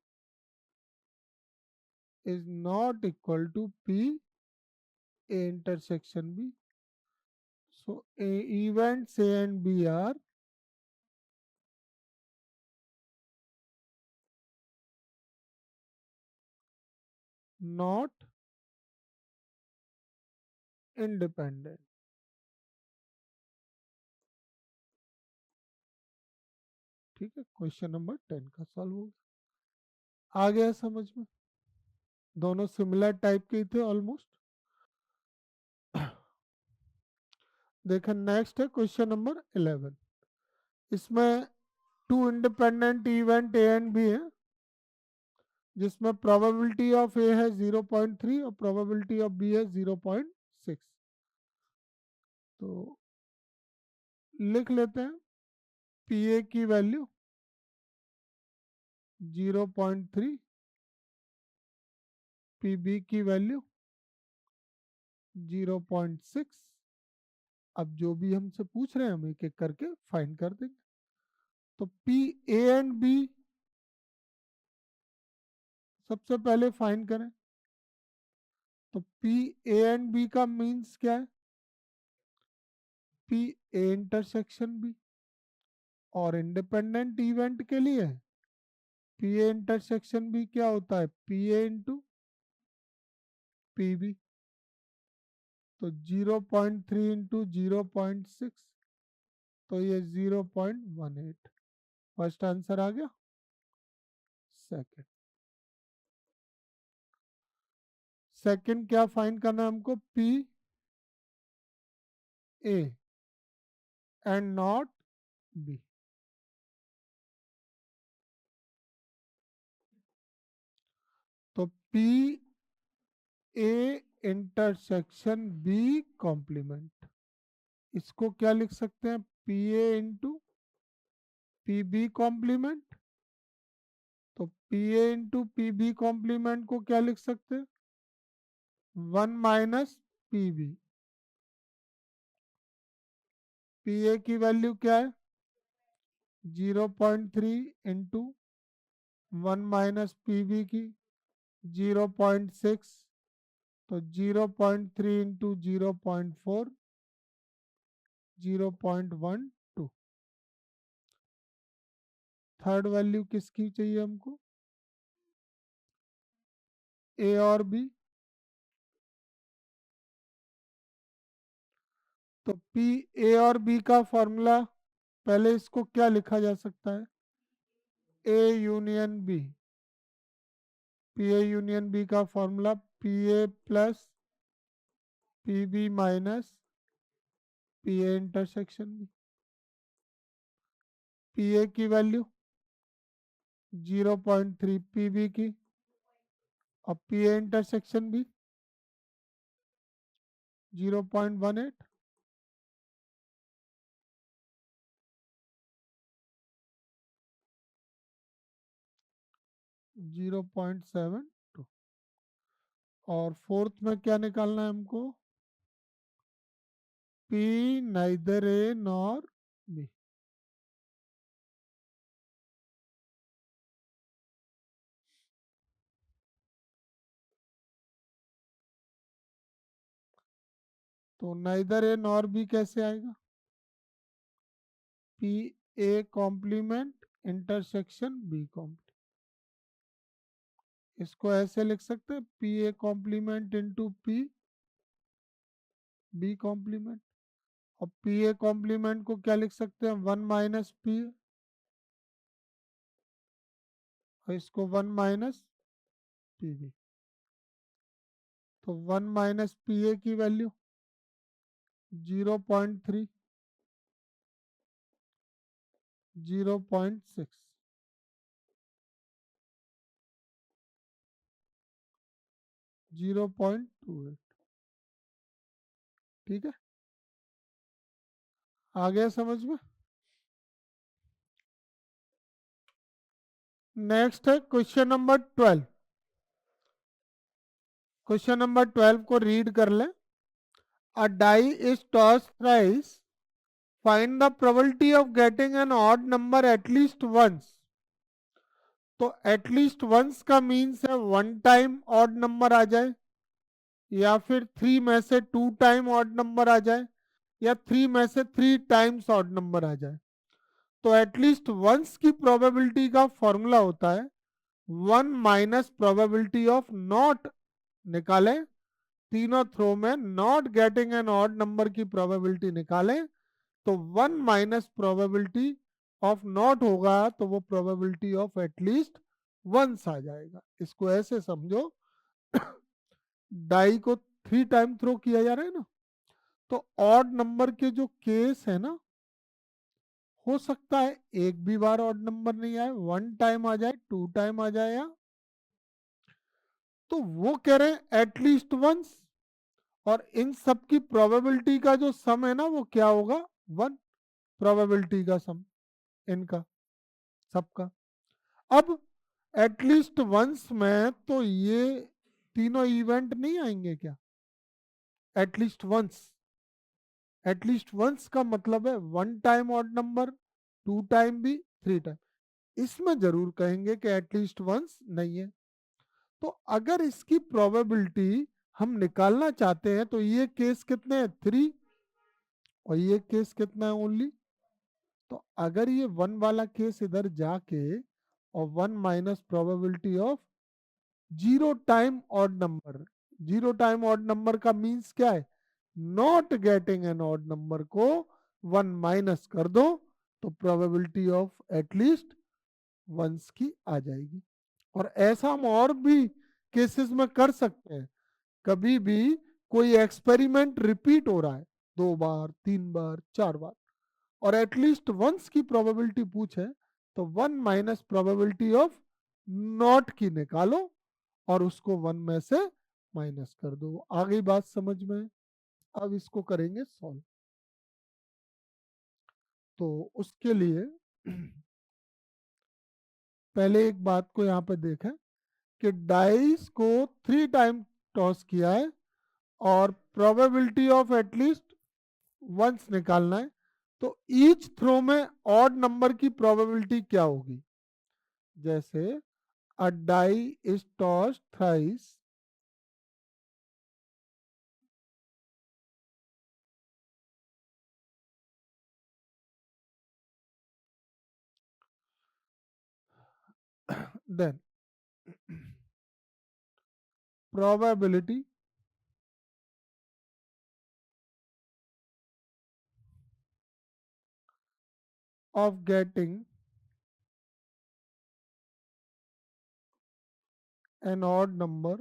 is not equal to P A intersection B. So events A and B are not independent. ठीक है, क्वेश्चन नंबर 10 का सॉल्व हो गया। आ गया समझ में? दोनों सिमिलर टाइप के ही थे ऑलमोस्ट। देखिए नेक्स्ट है क्वेश्चन नंबर 11। इसमें two independent event A and B है, जिसमें प्रोबेबिलिटी ऑफ ए है 0.3 और प्रोबेबिलिटी ऑफ बी है 0.6। तो लिख लेते हैं पी ए की वैल्यू 0.3, पी बी की वैल्यू 0.6। अब जो भी हमसे पूछ रहे हैं हम एक एक करके फाइंड कर देंगे। तो पी ए एंड बी सबसे पहले फाइंड करें। तो पी ए एंड बी का मीन्स क्या है? P A intersection B. और इंडिपेंडेंट इवेंट के लिए पी ए इंटरसेक्शन बी क्या होता है? P A into P B. तो 0.3 इंटू 0.6, तो ये 0.18। फर्स्ट आंसर आ गया। सेकंड, सेकंड क्या फाइंड करना है हमको? P A and not B. तो P A intersection B complement, इसको क्या लिख सकते हैं? P A into P B complement. तो P A into P B complement को क्या लिख सकते हैं? 1 minus P B. P A की वैल्यू क्या है? 0.3 इंटू 1 माइनस पी बी की 0.6। तो 0.3 इंटू 0.4, 0.12। थर्ड वैल्यू किसकी चाहिए हमको? ए और बी। तो पी ए और बी का फॉर्मूला, पहले इसको क्या लिखा जा सकता है? A union B. P A union B का formula P A plus P B minus P A intersection B. P A की वैल्यू 0.3, पी बी की, और पी ए इंटरसेक्शन बी 0.18। 0.72। और फोर्थ में क्या निकालना है हमको? P neither A nor B. तो नाइदर ए नॉर बी कैसे आएगा? P A complement intersection B complement. इसको ऐसे लिख सकते हैं, P A complement into P B complement. और पी ए कॉम्प्लीमेंट को क्या लिख सकते हैं? 1 माइनस पी, और इसको 1 माइनस पी बी। तो 1 माइनस पी ए की वैल्यू 0.3, 0.6, 0.28। ठीक है, आ गया समझ में? नेक्स्ट है क्वेश्चन नंबर 12। क्वेश्चन नंबर 12 को रीड कर लें। A die is toss thrice, find the probability of getting an odd number at least once. तो एटलीस्ट वंस का मीन्स है वन टाइम ऑड नंबर आ जाए, या फिर 3 में से 2 टाइम ऑड नंबर आ जाए, या 3 में से 3 टाइम्स ऑड नंबर आ जाए। तो एटलीस्ट वंस की प्रोबेबिलिटी का फॉर्मूला होता है 1 माइनस प्रोबेबिलिटी ऑफ नॉट निकालें, तीनों थ्रो में not getting an odd number की प्रोबेबिलिटी निकालें, तो 1 माइनस प्रोबेबिलिटी ऑफ नॉट होगा, तो वो प्रोबेबिलिटी ऑफ एटलीस्ट वंस आ जाएगा। इसको ऐसे समझो, डाई को 3 टाइम थ्रो किया जा रहा है ना, तो ऑड नंबर के जो केस है ना, हो सकता है एक भी बार ऑड नंबर नहीं आए, 1 टाइम आ जाए, 2 टाइम आ जाए, या तो वो कह रहे हैं एटलीस्ट वंस, और इन सब की प्रोबेबिलिटी का जो सम है ना, वो क्या होगा, 1, प्रोबेबिलिटी का सम इनका सबका। अब एटलीस्ट वंस में तो ये तीनों इवेंट नहीं आएंगे क्या, एटलीस्ट वंस, एटलीस्ट वंस का मतलब है 1 टाइम ऑड नंबर, 2 टाइम भी, 3 टाइम। इसमें जरूर कहेंगे कि एटलीस्ट वंस नहीं है। तो अगर इसकी प्रोबेबिलिटी हम निकालना चाहते हैं, तो ये केस कितने हैं, 3, और ये केस कितना है, ओनली। तो अगर ये 1 वाला केस इधर जाके और 1 minus probability of 0 time odd number, 0 time odd number का मीन्स क्या है, not getting an odd number को 1 माइनस कर दो, तो प्रोबेबिलिटी ऑफ एटलीस्ट वंस की आ जाएगी। और ऐसा हम और भी केसेस में कर सकते हैं। कभी भी कोई एक्सपेरिमेंट रिपीट हो रहा है 2 बार, 3 बार, 4 बार, और एटलीस्ट वंस की प्रोबेबिलिटी पूछे, तो 1 माइनस प्रोबेबिलिटी ऑफ नॉट की निकालो और उसको 1 में से माइनस कर दो। आ गई बात समझ में। अब इसको करेंगे सॉल्व। तो उसके लिए पहले एक बात को यहाँ पे देखें कि डाइस को 3 टाइम टॉस किया है और प्रोबेबिलिटी ऑफ एटलीस्ट वंस निकालना है, तो ईच थ्रो में ऑड नंबर की प्रोबेबिलिटी क्या होगी। जैसे a die is tossed thrice, then probability of getting an odd number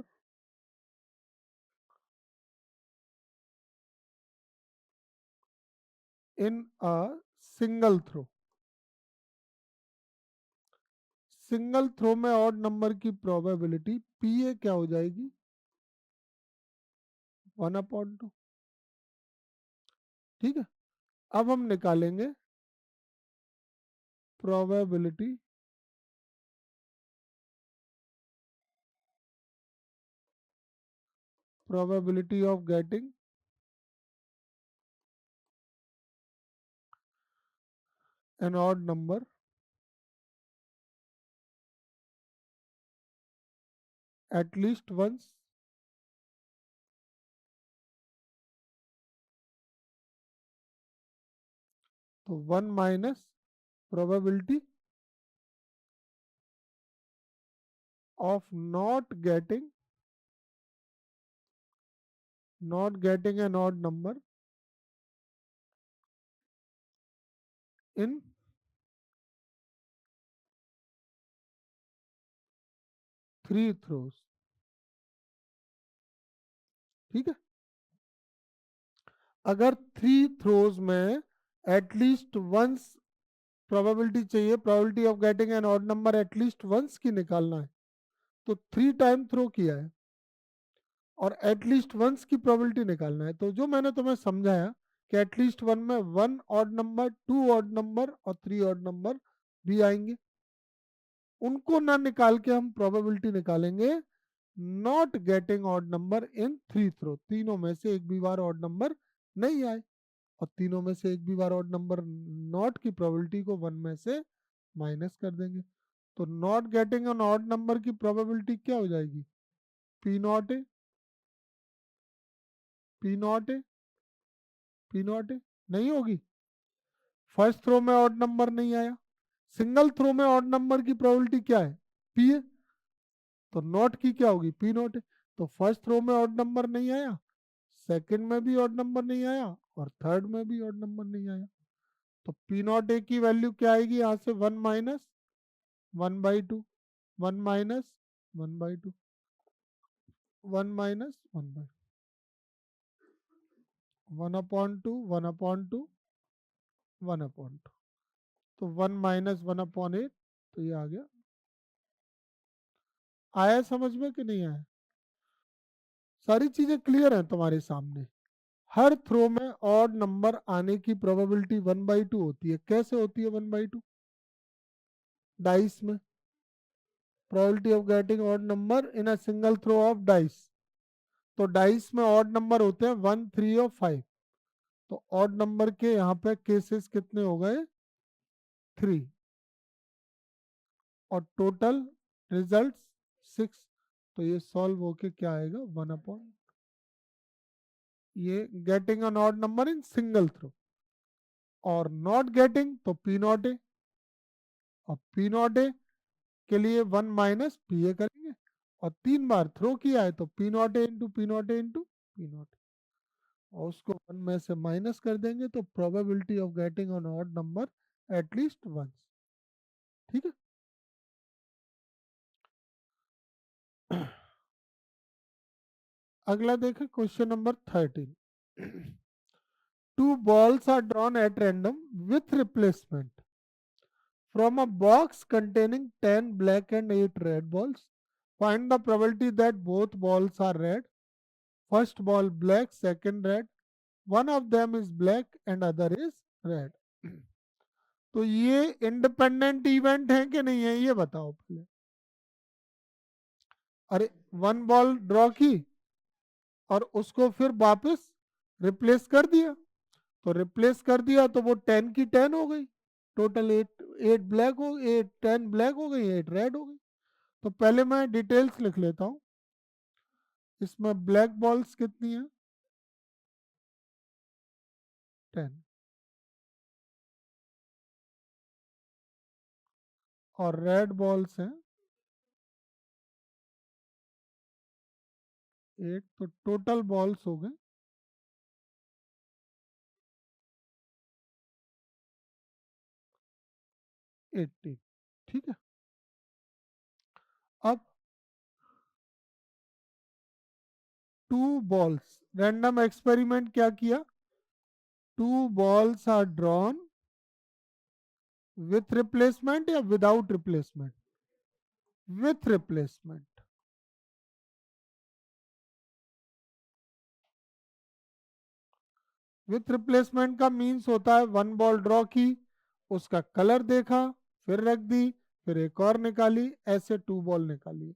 in a single throw, single throw में ऑड नंबर की प्रोबेबिलिटी पी ए क्या हो जाएगी, 1/2। ठीक है। अब हम निकालेंगे probability probability of getting an odd number at least once, तो 1 minus probability of not getting an odd number in 3 throws. ठीक है। अगर 3 थ्रोज में एटलीस्ट वंस प्रोबेबिलिटी चाहिए, probability of getting an odd number at least once की निकालना है, तो 3 टाइम थ्रो किया है और एटलीस्ट वंस की प्रोबेबिलिटी निकालना है। तो जो मैंने तुम्हें समझाया कि एटलीस्ट वन में 1 ऑड नंबर, 2 ऑड नंबर और 3 ऑड नंबर भी आएंगे, उनको ना निकाल के हम प्रोबेबिलिटी निकालेंगे not getting odd number in 3 throw, तीनों में से एक भी बार ऑड नंबर नहीं आए, और तीनों में से एक भी बार ऑड नंबर नॉट की प्रोबेबिलिटी को 1 में से माइनस कर देंगे। तो not getting an odd number की प्रोबेबिलिटी क्या हो जाएगी, P not A, P not A, P not ए नहीं होगी। फर्स्ट थ्रो में ऑड नंबर नहीं आया, सिंगल थ्रो में ऑड नंबर की प्रोबेबिलिटी क्या है, पी है, तो नॉट की क्या होगी, पी नॉट है। तो फर्स्ट रो में ऑड नंबर नहीं आया, सेकंड में भी ऑड नंबर नहीं आया, और थर्ड में भी ऑड नंबर नहीं आया। तो पी नॉट ए की वैल्यू क्या आएगी यहाँ से? 1 - 1/2, 1 - 1/2, 1 - 1/2, 1/2, 1/2, 1/2। तो 1 - 1/8, तो ये आ गया। आया समझ में कि नहीं आया? सारी चीजें क्लियर हैं तुम्हारे सामने। हर थ्रो में ऑड नंबर आने की प्रोबेबिलिटी 1/2 होती है। कैसे होती है 1/2? डाइस में probability of getting odd number in a single throw of dice. तो डाइस में ऑड नंबर होते हैं 1, 3 और 5। तो ऑड नंबर के यहाँ पे केसेस कितने हो गए? 3। और टोटल रिजल्ट 6। तो ये सॉल्व होके क्या आएगा? 1/, ये getting an odd number in single throw. और नॉट गेटिंग तो पी नॉट ए, और पी नॉट ए के लिए 1 - करेंगे, और 3 बार थ्रो किया है तो P not A into P not A into P not A, और उसको 1 में से माइनस कर देंगे तो probability of getting on odd number at least 1। ठीक है। अगला देखें question number 13। 2 balls are drawn at random with replacement from a box containing 10 black and 8 red balls. Find the probability that both balls are red. First ball black, second red. One of them is black and other is red. तो ये independent event है कि नहीं है, ये बताओ पहले। अरे 1 बॉल ड्रॉ की और उसको फिर वापस रिप्लेस कर दिया, तो रिप्लेस कर दिया तो वो 10 की 10 हो गई। टोटल 8, 8 ब्लैक हो, 8 10 ब्लैक हो गई, 8 रेड हो गई। तो पहले मैं डिटेल्स लिख लेता हूँ। इसमें ब्लैक बॉल्स कितनी है? 10। और रेड बॉल्स हैं 8। तो टोटल बॉल्स हो गए 80। ठीक है। अब 2 बॉल्स, रैंडम एक्सपेरिमेंट क्या किया? 2 balls are drawn with replacement या without replacement? With replacement. With replacement का मीन्स होता है 1 बॉल ड्रॉ की, उसका कलर देखा, फिर रख दी, फिर एक और निकाली, ऐसे 2 बॉल निकाली।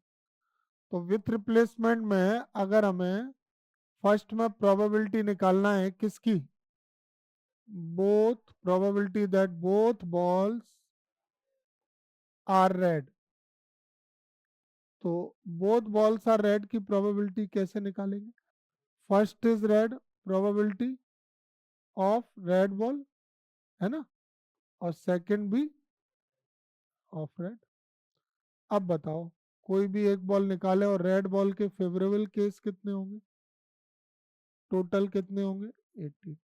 तो विथ रिप्लेसमेंट में अगर हमें फर्स्ट में प्रोबेबिलिटी निकालना है किसकी? Both, probability that both balls are red. तो बोथ बॉल्स आर रेड की प्रोबेबिलिटी कैसे निकालेंगे? First is red, probability of red ball, है ना, और सेकंड भी ऑफ रेड। अब बताओ, कोई भी एक बॉल निकाले और रेड बॉल के फेवरेबल केस कितने होंगे? टोटल कितने होंगे? 80।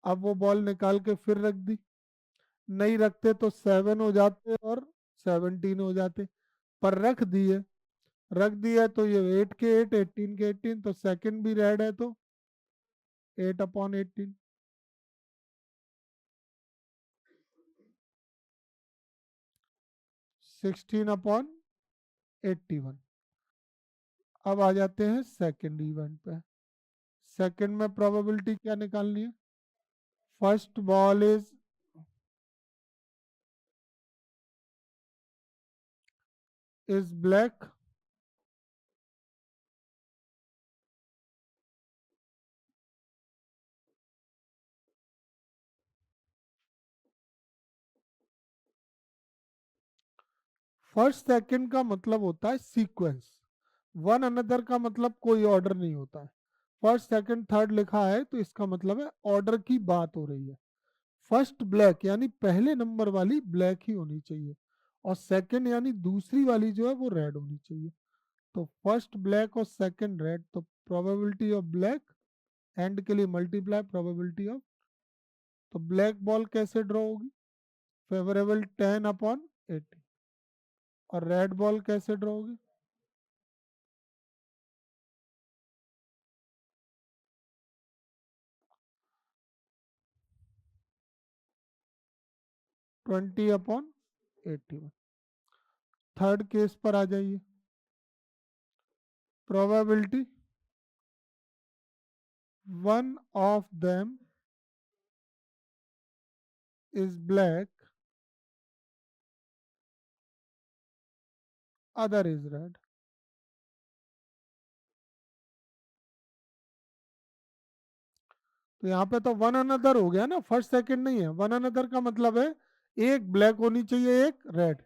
अब वो बॉल निकाल के फिर रख दी, नहीं रखते तो 7 हो जाते और 17 हो जाते, पर रख दिए तो ये 8 के 8, 18 के 18, तो सेकंड भी रेड है तो 8/18, 16/81। अब आ जाते हैं सेकंड इवेंट पे। सेकंड में प्रोबेबिलिटी क्या निकालनी है? First ball is black, first second का मतलब होता है सीक्वेंस, वन अनदर का मतलब कोई ऑर्डर नहीं होता है। फर्स्ट सेकंड थर्ड लिखा है तो इसका मतलब है ऑर्डर की बात हो रही है। फर्स्ट ब्लैक यानी पहले नंबर वाली ब्लैक ही होनी चाहिए, और सेकंड यानी दूसरी वाली जो है वो रेड होनी चाहिए। तो फर्स्ट ब्लैक और सेकंड रेड, तो प्रोबेबिलिटी ऑफ ब्लैक एंड के लिए मल्टीप्लाई प्रोबेबिलिटी ऑफ, तो ब्लैक बॉल कैसे ड्रॉ होगी, फेवरेबल 10/80, और रेड बॉल कैसे ड्रॉ होगी, 20/81। थर्ड केस पर आ जाइए, probability one of them is black, other is red. तो यहाँ पे तो वन अनदर हो गया ना, फर्स्ट सेकंड नहीं है। वन अनदर का मतलब है एक ब्लैक होनी चाहिए एक रेड।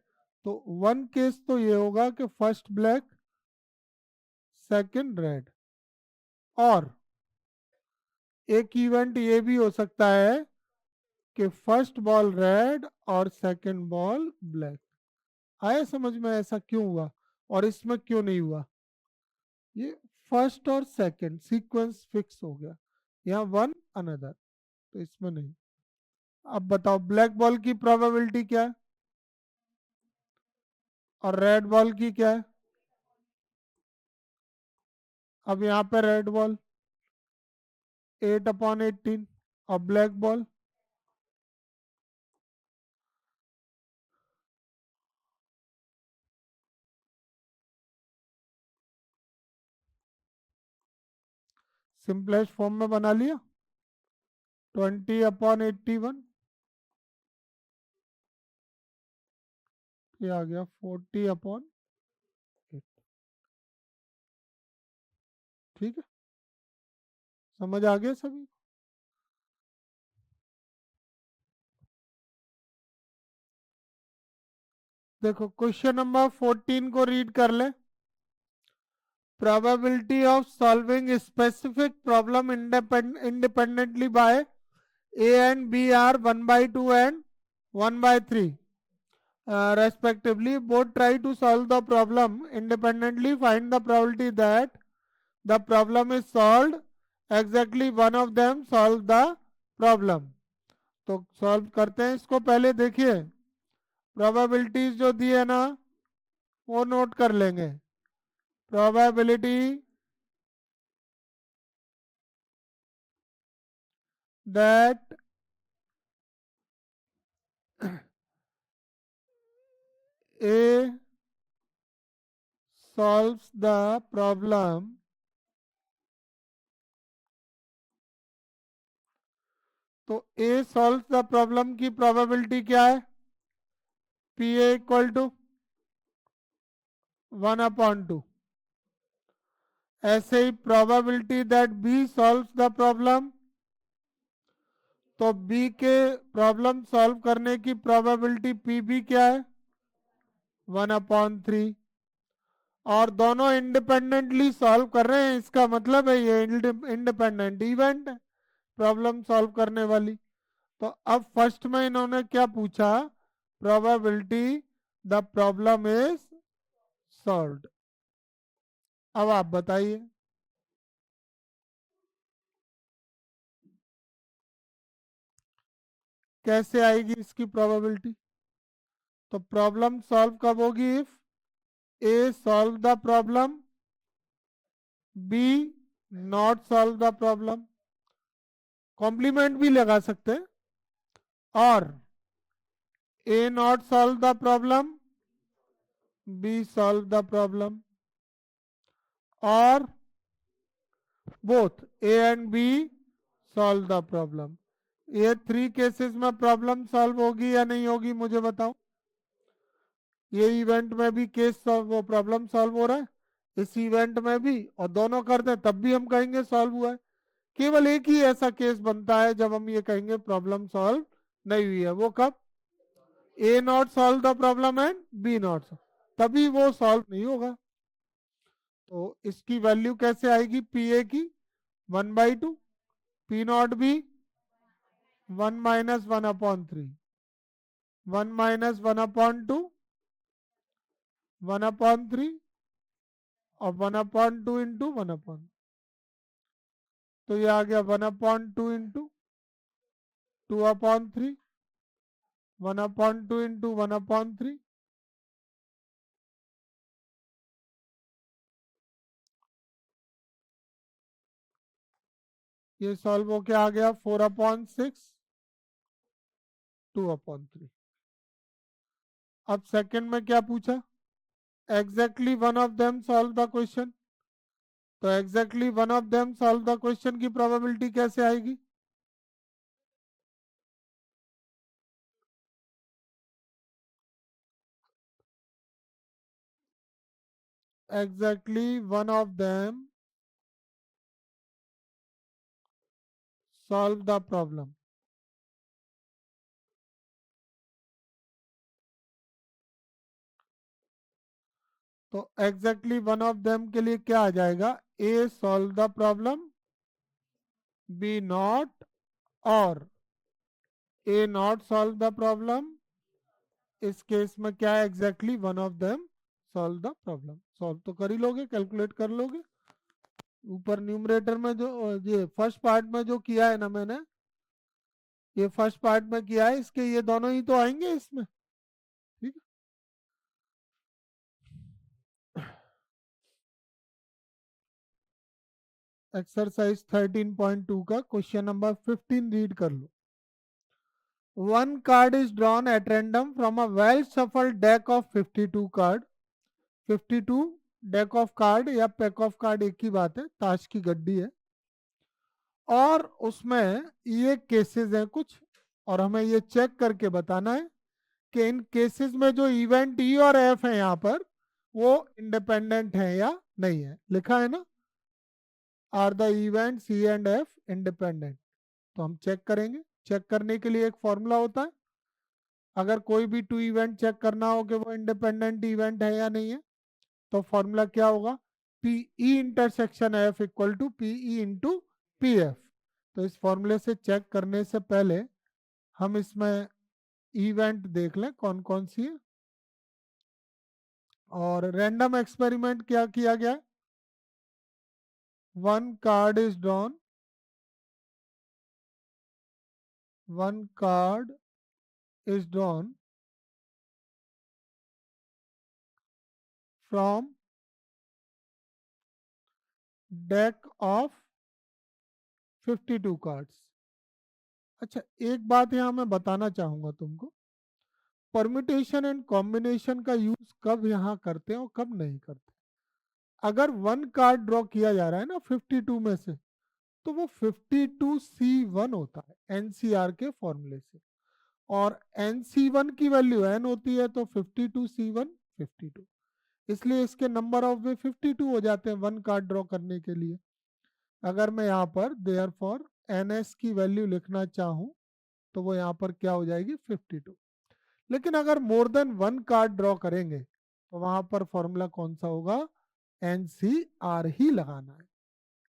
तो वन केस तो ये होगा कि फर्स्ट ब्लैक सेकंड रेड, और एक इवेंट ये भी हो सकता है कि फर्स्ट बॉल रेड और सेकंड बॉल ब्लैक। आया समझ में ऐसा क्यों हुआ और इसमें क्यों नहीं हुआ? ये फर्स्ट और सेकंड सीक्वेंस फिक्स हो गया, यहाँ वन अनदर, तो इसमें नहीं। अब बताओ ब्लैक बॉल की प्रोबेबिलिटी क्या है और रेड बॉल की क्या है? अब यहाँ पे रेड बॉल 8/18 और ब्लैक बॉल सिंपलेस्ट फॉर्म में बना लिया, 20/81, ये आ गया 40/8। ठीक है, समझ आ गया सभी? देखो क्वेश्चन नंबर 14 को रीड कर ले। probability of solving a specific problem independently by A and B are 1/2 and 1/3 respectively. Both try to solve the problem independently. Find the probability that the problem is solved. Exactly one of them solve the problem. तो solve करते हैं इसको। पहले देखिए probabilities जो दी है ना वो नोट कर लेंगे। Probability that A solves the problem तो A solves the problem की प्रोबेबिलिटी क्या है? PA equal to 1/2। ऐसे ही probability that B solves the problem, तो B के प्रॉब्लम सॉल्व करने की प्रोबेबिलिटी PB क्या है? 1/3। और दोनों इंडिपेंडेंटली सॉल्व कर रहे हैं, इसका मतलब है ये इंडिपेंडेंट इवेंट है प्रॉब्लम सॉल्व करने वाली। तो अब फर्स्ट में इन्होंने क्या पूछा? Probability the problem is solved. अब आप बताइए कैसे आएगी इसकी प्रोबेबिलिटी? तो प्रॉब्लम सॉल्व कब होगी? If A solve the problem, B not solve the problem, complement भी लगा सकते हैं, और A not solve the problem, B solve the problem, और both A and B solve the problem. ये थ्री केसेस में प्रॉब्लम सॉल्व होगी या नहीं होगी मुझे बताओ। ये इवेंट में भी केस वो प्रॉब्लम सॉल्व हो रहा है, इस इवेंट में भी, और दोनों करते हैं तब भी हम कहेंगे सॉल्व हुआ है। केवल एक ही ऐसा केस बनता है जब हम ये कहेंगे प्रॉब्लम सॉल्व नहीं हुई है, वो कब? A not solve the problem and B not, तभी वो सॉल्व नहीं होगा। तो इसकी वैल्यू कैसे आएगी? पी ए की 1/2, पी नॉट भी 1 - 1/3, 1 - 1/2, 1/3, और 1/2 इंटू 1/, तो ये आ गया 1/2 इंटू 2/3, 1/2 इंटू 1/3, ये सॉल्व हो के आ गया 4/6, 2/3। अब सेकंड में क्या पूछा, exactly one of them solve the question. तो exactly one of them solve the question की प्रोबेबिलिटी कैसे आएगी, exactly one of them solve the problem. तो एग्जैक्टली वन ऑफ देम के लिए क्या आ जाएगा, A solve the problem, B not, और A not solve the problem. इस केस में क्या है, exactly one of them solve the problem. Solve तो कर ही लोगे, कैलकुलेट कर लोगे। ऊपर न्यूमरेटर में जो ये फर्स्ट पार्ट में जो किया है ना मैंने, ये फर्स्ट पार्ट में किया है, इसके ये दोनों ही तो आएंगे इसमें, ठीक है। एक्सरसाइज 13.2 का क्वेश्चन नंबर 15 रीड कर लो। One card is drawn at random from a well shuffled deck of 52 card। 52 deck of card या पैक ऑफ कार्ड एक ही बात है, ताश की गड्डी है। और उसमें ये केसेस हैं कुछ, और हमें ये चेक करके बताना है कि इन केसेस में जो इवेंट ई और एफ है यहाँ पर वो इंडिपेंडेंट है या नहीं है। लिखा है ना, are the event C and F independent. तो हम चेक करेंगे। चेक करने के लिए एक फॉर्मूला होता है, अगर कोई भी टू इवेंट चेक करना हो कि वो इंडिपेंडेंट इवेंट है या नहीं है, तो फॉर्मूला क्या होगा, P E intersection F equal to P E into P F. तो इस फॉर्मूले से चेक करने से पहले हम इसमें इवेंट देख लें कौन कौन सी है। और रैंडम एक्सपेरिमेंट क्या किया गया, one card is drawn, one card is drawn from deck of 52 cards. अच्छा, एक बात यहाँ मैं बताना चाहूंगा तुमको, परम्यूटेशन एंड कॉम्बिनेशन का यूज कब यहाँ करते हैं और कब नहीं करते। अगर वन कार्ड ड्रॉ किया जा रहा है ना 52 में से, तो वो 52C1 होता है एनसीआर के फॉर्मूले से, और NC1 की वैल्यू n होती है, तो 52C1 52, इसलिए इसके नंबर ऑफ वे 52 हो जाते हैं वन कार्ड ड्रॉ करने के लिए। अगर मैं यहाँ पर देयर फॉर NS की वैल्यू लिखना चाहूँ तो वो यहाँ पर क्या हो जाएगी 52। लेकिन अगर more than one card draw करेंगे तो वहां पर फॉर्मूला कौन सा होगा, NCR ही लगाना है।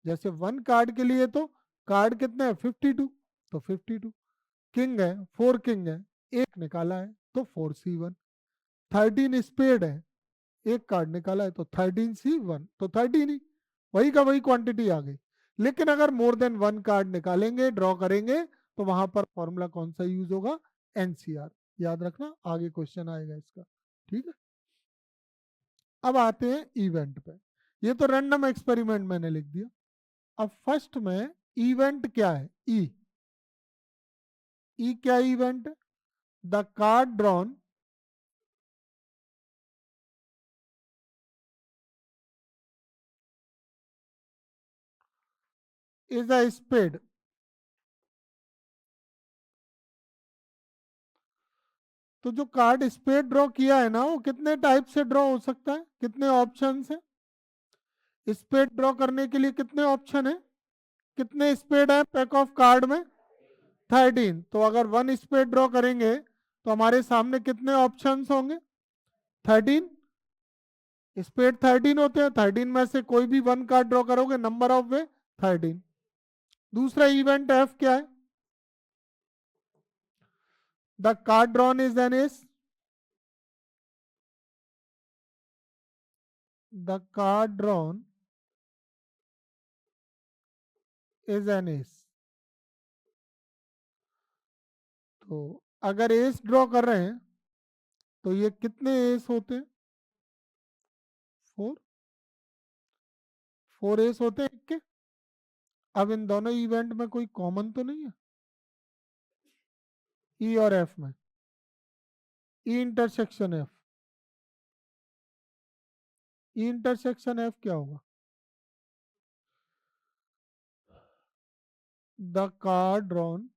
जैसे वन कार्ड के लिए तो कार्ड कितने हैं 52, तो 52, किंग है 4 किंग है, एक निकाला है तो 4C1, 13 स्पेड है, एक कार्ड निकाला है तो 13C1, तो 13 ही, वही का वही क्वांटिटी आ गई। लेकिन अगर मोर देन वन कार्ड निकालेंगे ड्रॉ करेंगे तो वहां पर फॉर्मूला कौन सा यूज होगा, NCR। याद रखना, आगे क्वेश्चन आएगा इसका, ठीक है। अब आते हैं इवेंट पे। ये तो रैंडम एक्सपेरिमेंट मैंने लिख दिया। अब फर्स्ट में इवेंट क्या है, ई। ई क्या इवेंट है, the card drawn is a spade. तो जो कार्ड स्पेड ड्रॉ किया है ना, वो कितने टाइप से ड्रॉ हो सकता है, कितने ऑप्शन है। स्पेड ड्रॉ करने के लिए कितने ऑप्शन है, कितने स्पेड है पैक ऑफ कार्ड में, 13। तो अगर वन स्पेड ड्रॉ करेंगे तो हमारे सामने कितने ऑप्शंस होंगे, 13। स्पेड 13 होते हैं, 13 में से कोई भी वन कार्ड ड्रॉ करोगे, नंबर ऑफ वे 13। दूसरा इवेंट एफ क्या है, the card drawn is an S. The card drawn is an S. तो अगर एस ड्रॉ कर रहे हैं तो ये कितने एस होते हैं? 4। 4 एस होते हैं के। अब इन दोनों इवेंट में कोई कॉमन तो नहीं है ई और एफ में। E intersection F, E intersection F क्या होगा? The card drawn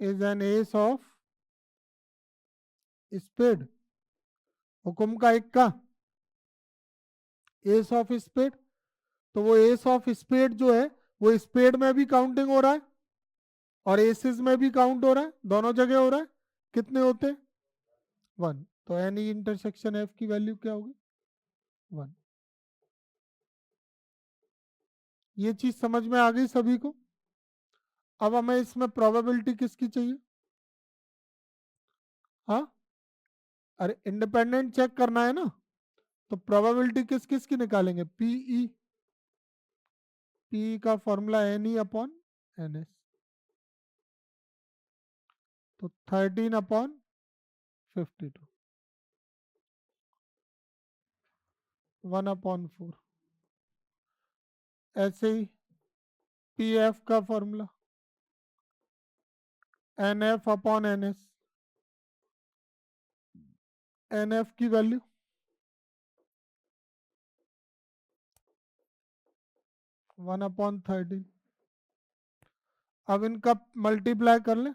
is an ace of spade. हुक्म का इक्का, एस ऑफ स्पेड। तो वो एस ऑफ स्पेड जो है वो स्पेड में भी काउंटिंग हो रहा है और एसिस में भी काउंट हो रहा है, दोनों जगह हो रहा है। कितने होते हैं? 1। तो एन ई इंटरसेक्शन एफ की वैल्यू क्या होगी? 1। ये चीज समझ में आ गई सभी को? अब हमें इसमें प्रोबेबिलिटी किसकी चाहिए? हाँ, अरे इंडिपेंडेंट चेक करना है ना, तो प्रोबेबिलिटी किस किस की निकालेंगे? पीई। पी का formula N E upon N S. तो 13/52, 1/4। ऐसे ही पी एफ का formula N F upon N S. N F की वैल्यू 1/13। अब इनका मल्टीप्लाई कर लें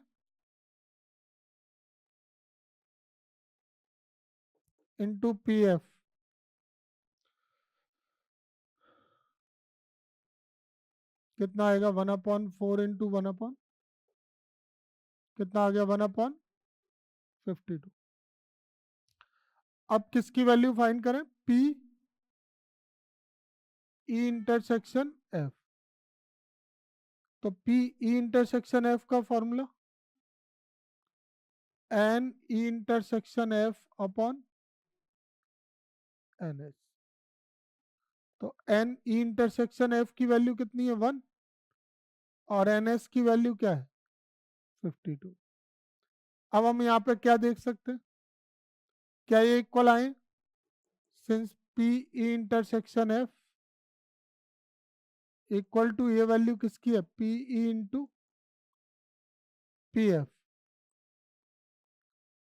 इंटू पी एफ। कितना आएगा? 1/4 इंटू 1/, कितना आ गया? 1/52। अब किसकी वैल्यू फाइंड करें? P E intersection F. तो पी ई इंटरसेक्शन एफ का formula N E intersection F upon N S. तो एन ई इंटरसेक्शन एफ की वैल्यू कितनी है? 1। और एन एस की वैल्यू क्या है? 52। अब हम यहाँ पे क्या देख सकते हैं? क्या ये इक्वल आए? Since P E intersection F equal to, ये वैल्यू किसकी है? P E into P F.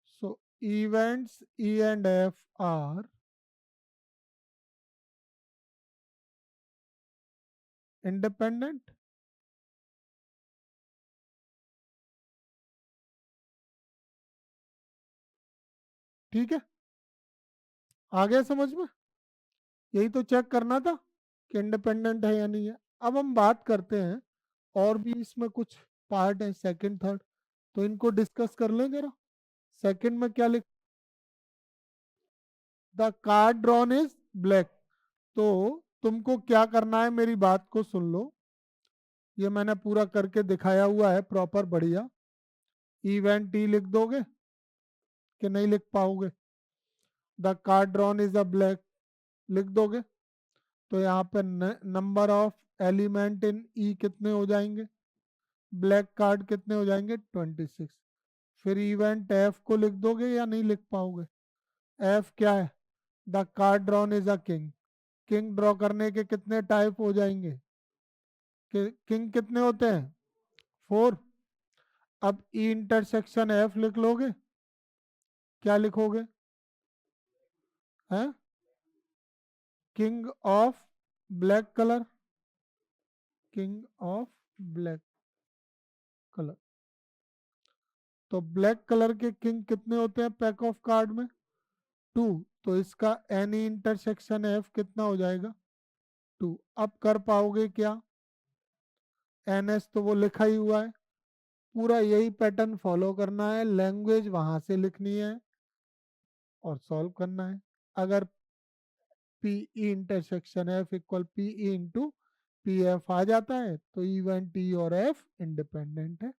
So events E and F are independent. ठीक है, आ गया समझ में? यही तो चेक करना था कि इंडिपेंडेंट है या नहीं है। अब हम बात करते हैं, और भी इसमें कुछ पार्ट है, सेकंड थर्ड, तो इनको डिस्कस कर लें जरा। सेकंड में क्या लिख? The card drawn is black. तो तुमको क्या करना है, मेरी बात को सुन लो। ये मैंने पूरा करके दिखाया हुआ है प्रॉपर, बढ़िया। इवेंट टी लिख दोगे कि नहीं लिख पाओगे? The card drawn is a black लिख दोगे? तो यहाँ पे नंबर ऑफ एलिमेंट इन ई कितने हो जाएंगे? ब्लैक कार्ड कितने हो जाएंगे? 26। फिर इवेंट एफ को लिख दोगे या नहीं लिख पाओगे? एफ क्या है? The card drawn is a king. King draw करने के कितने टाइप हो जाएंगे? किंग कितने होते हैं? 4। अब ई इंटरसेक्शन एफ लिख लोगे? क्या लिखोगे? हैं? King of black colour. King of black colour. तो ब्लैक कलर के किंग कितने होते हैं पैक ऑफ कार्ड में? 2। तो इसका एनी इंटरसेक्शन एफ कितना हो जाएगा? 2। अब कर पाओगे क्या? एन एस तो वो लिखा ही हुआ है, पूरा यही पैटर्न फॉलो करना है, लैंग्वेज वहां से लिखनी है और सॉल्व करना है। अगर P E intersection F equal P E into P F आ जाता है तो इवन टी और एफ इंडिपेंडेंट है,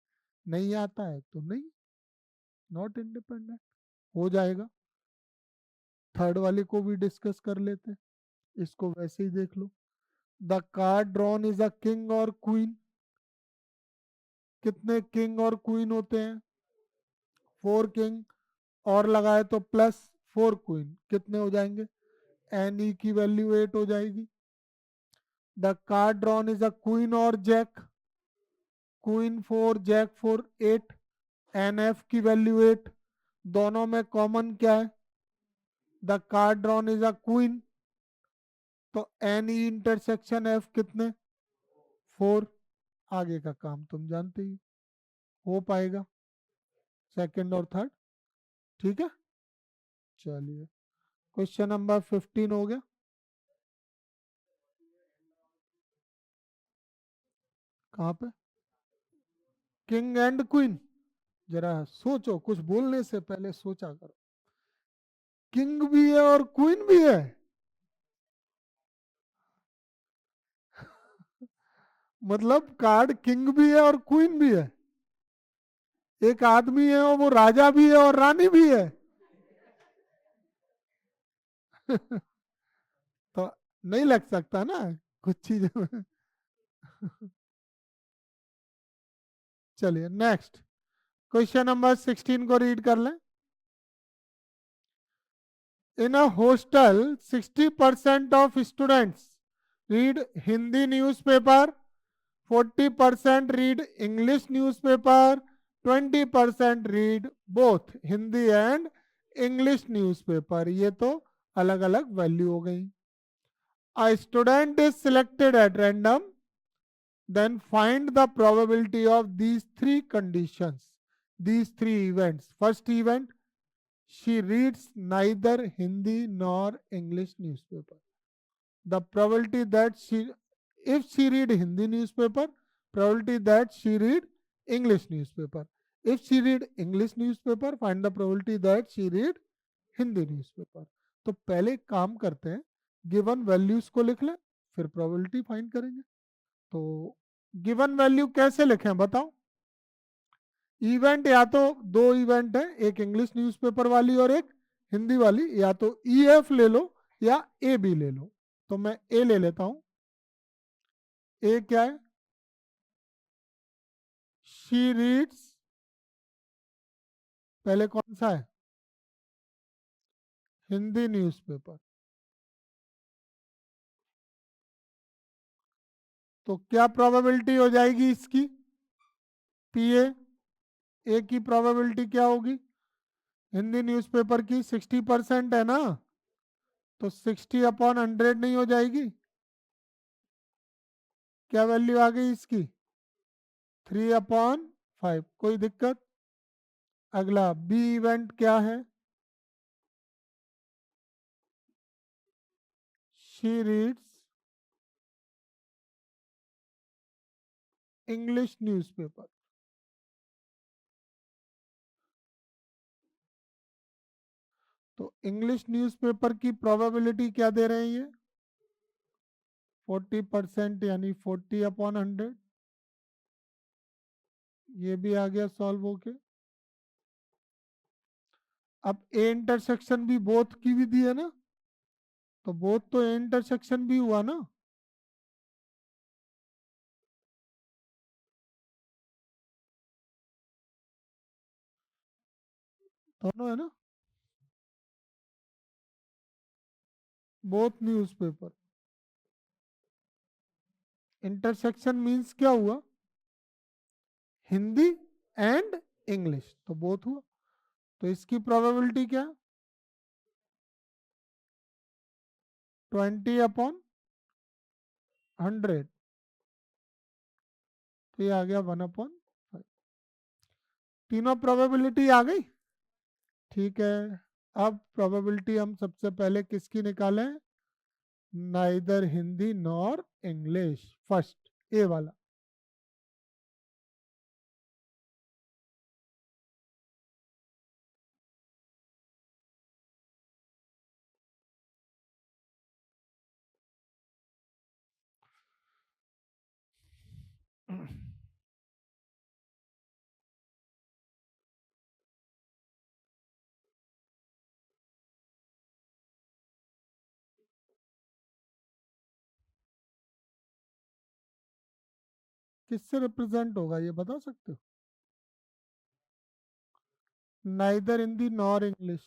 नहीं आता है तो नहीं। Not independent. हो जाएगा। थर्ड वाले को भी डिस्कस कर लेते हैं, इसको वैसे ही देख लो। The card drawn is a king और क्वीन। कितने किंग और क्वीन होते हैं? 4 किंग, और लगाए तो +4 क्वीन, कितने हो जाएंगे? एन ई की वैल्यू 8 हो जाएगी। The card drawn is a queen और jack. Queen 4 jack 4 8। N F की वैल्यू 8। दोनों में कॉमन क्या है? The card drawn is a queen, तो एन ई इंटरसेक्शन एफ कितने? 4। आगे का काम तुम जानते ही हो पाएगा, सेकंड और थर्ड। ठीक है, चलिए क्वेश्चन नंबर 15 हो गया। कहाँ पे? King and queen. जरा सोचो, कुछ बोलने से पहले सोचा करो। किंग भी है और क्वीन भी है। मतलब कार्ड किंग भी है और क्वीन भी है। एक आदमी है और वो राजा भी है और रानी भी है। तो नहीं लग सकता ना कुछ चीजों में। चलिए नेक्स्ट, क्वेश्चन नंबर 16 को रीड कर लें। In a hostel, 60% of students read Hindi newspaper, 40% read English newspaper, 20% read both Hindi and English newspaper. ये तो अलग अलग वैल्यू हो गई। A student is selected at random, then find the probability of these three conditions, these three events. First event, she reads neither Hindi nor English newspaper. The probability that if she read Hindi newspaper, probability that she read English newspaper. If she read English newspaper, find the probability that she read Hindi newspaper. तो पहले काम करते हैं, given values को लिख लें, फिर probability find करेंगे। तो गिवन वैल्यू कैसे लिखें बताओ? इवेंट या तो दो इवेंट है, एक इंग्लिश न्यूज़पेपर वाली और एक हिंदी वाली, या तो ई एफ ले लो या ए बी ले लो। तो मैं ए ले लेता हूं। ए क्या है? शी रीड्स, पहले कौन सा है? हिंदी न्यूज़पेपर। तो क्या प्रोबेबिलिटी हो जाएगी इसकी? पी ए की प्रोबेबिलिटी क्या होगी? हिंदी न्यूज़पेपर की 60% है ना, तो 60/100 नहीं हो जाएगी? क्या वैल्यू आ गई इसकी? 3/5। कोई दिक्कत? अगला बी इवेंट क्या है? She reads English newspaper. तो इंग्लिश न्यूज़पेपर की प्रोबेबिलिटी क्या दे रहे हैं ये? 40%, यानी 40/100। ये भी आ गया सॉल्व होके। अब ए इंटरसेक्शन भी बोथ की भी दी है ना, तो बोथ तो ए इंटरसेक्शन भी हुआ ना। दोनों है ना, बोथ न्यूज़पेपर। इंटरसेक्शन मींस क्या हुआ? हिंदी एंड इंग्लिश, तो बोथ हुआ। तो इसकी प्रोबेबिलिटी क्या? 20/100। तो ये आ गया 1/5। तीनों प्रोबेबिलिटी आ गई। ठीक है, अब प्रोबेबिलिटी हम सबसे पहले किसकी निकालें? Neither Hindi nor English, first A वाला। किससे रिप्रेजेंट होगा ये बता सकते हो? Neither Hindi nor English.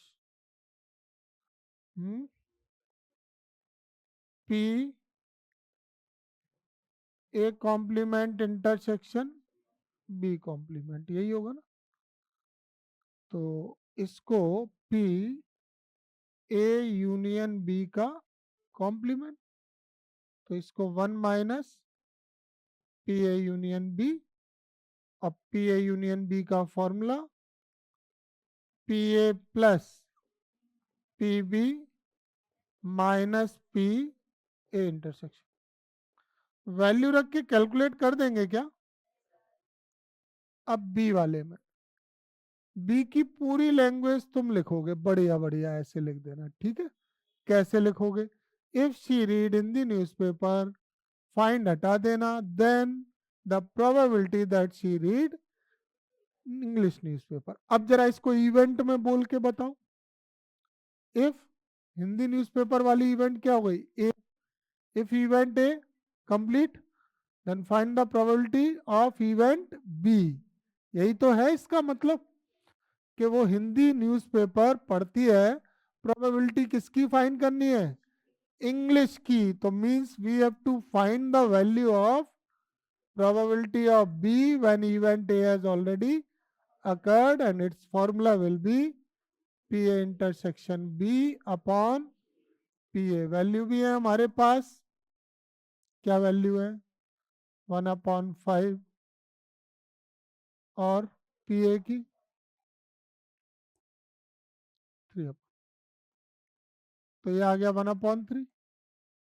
P A complement intersection B complement, यही होगा ना? तो इसको पी ए यूनियन बी का कॉम्प्लीमेंट, तो इसको 1 - पी ए यूनियन बी। अब पी ए यूनियन बी का formula P A plus P B minus P A intersection. Value रख के कैलकुलेट कर देंगे क्या? अब बी वाले में बी की पूरी लैंग्वेज तुम लिखोगे, बढ़िया बढ़िया ऐसे लिख देना, ठीक है? कैसे लिखोगे? If she read in the newspaper, find हटा देना, then the probability that she read English newspaper. अब जरा इसको इवेंट में बोल के बताओ। इफ हिंदी न्यूज़पेपर वाली इवेंट क्या हो गई? A. If event A complete, then find the probability of event B. यही तो है इसका मतलब कि वो हिंदी न्यूज़पेपर पढ़ती है। प्रोबेबिलिटी किसकी फाइंड करनी है? इंग्लिश की। तो means we have to find the value of probability of B when event A has already occurred, and its formula will be PA intersection B upon PA। Value भी है हमारे पास, क्या value है? 1/5 और PA की 3। तो ये आ गया 1/3।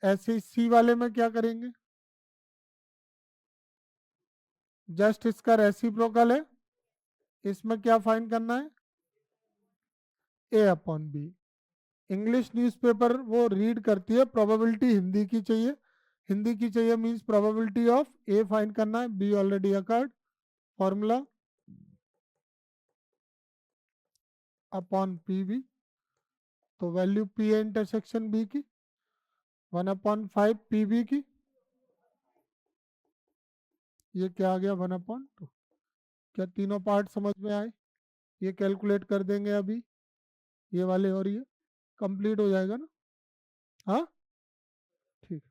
ऐसे सी वाले में क्या करेंगे? जस्ट इसका रेसिप्रोकल है, इसमें क्या फाइंड करना है? A upon B. English newspaper वो रीड करती है, प्रोबेबिलिटी हिंदी की चाहिए। हिंदी की चाहिए means probability of A find करना है, B already occurred. Formula upon P B. तो value P A intersection B की 1/5 पी बी की, ये क्या आ गया 1/2। क्या तीनों पार्ट समझ में आए? ये कैलकुलेट कर देंगे अभी, ये वाले और ये कंप्लीट हो जाएगा ना? हाँ ठीक।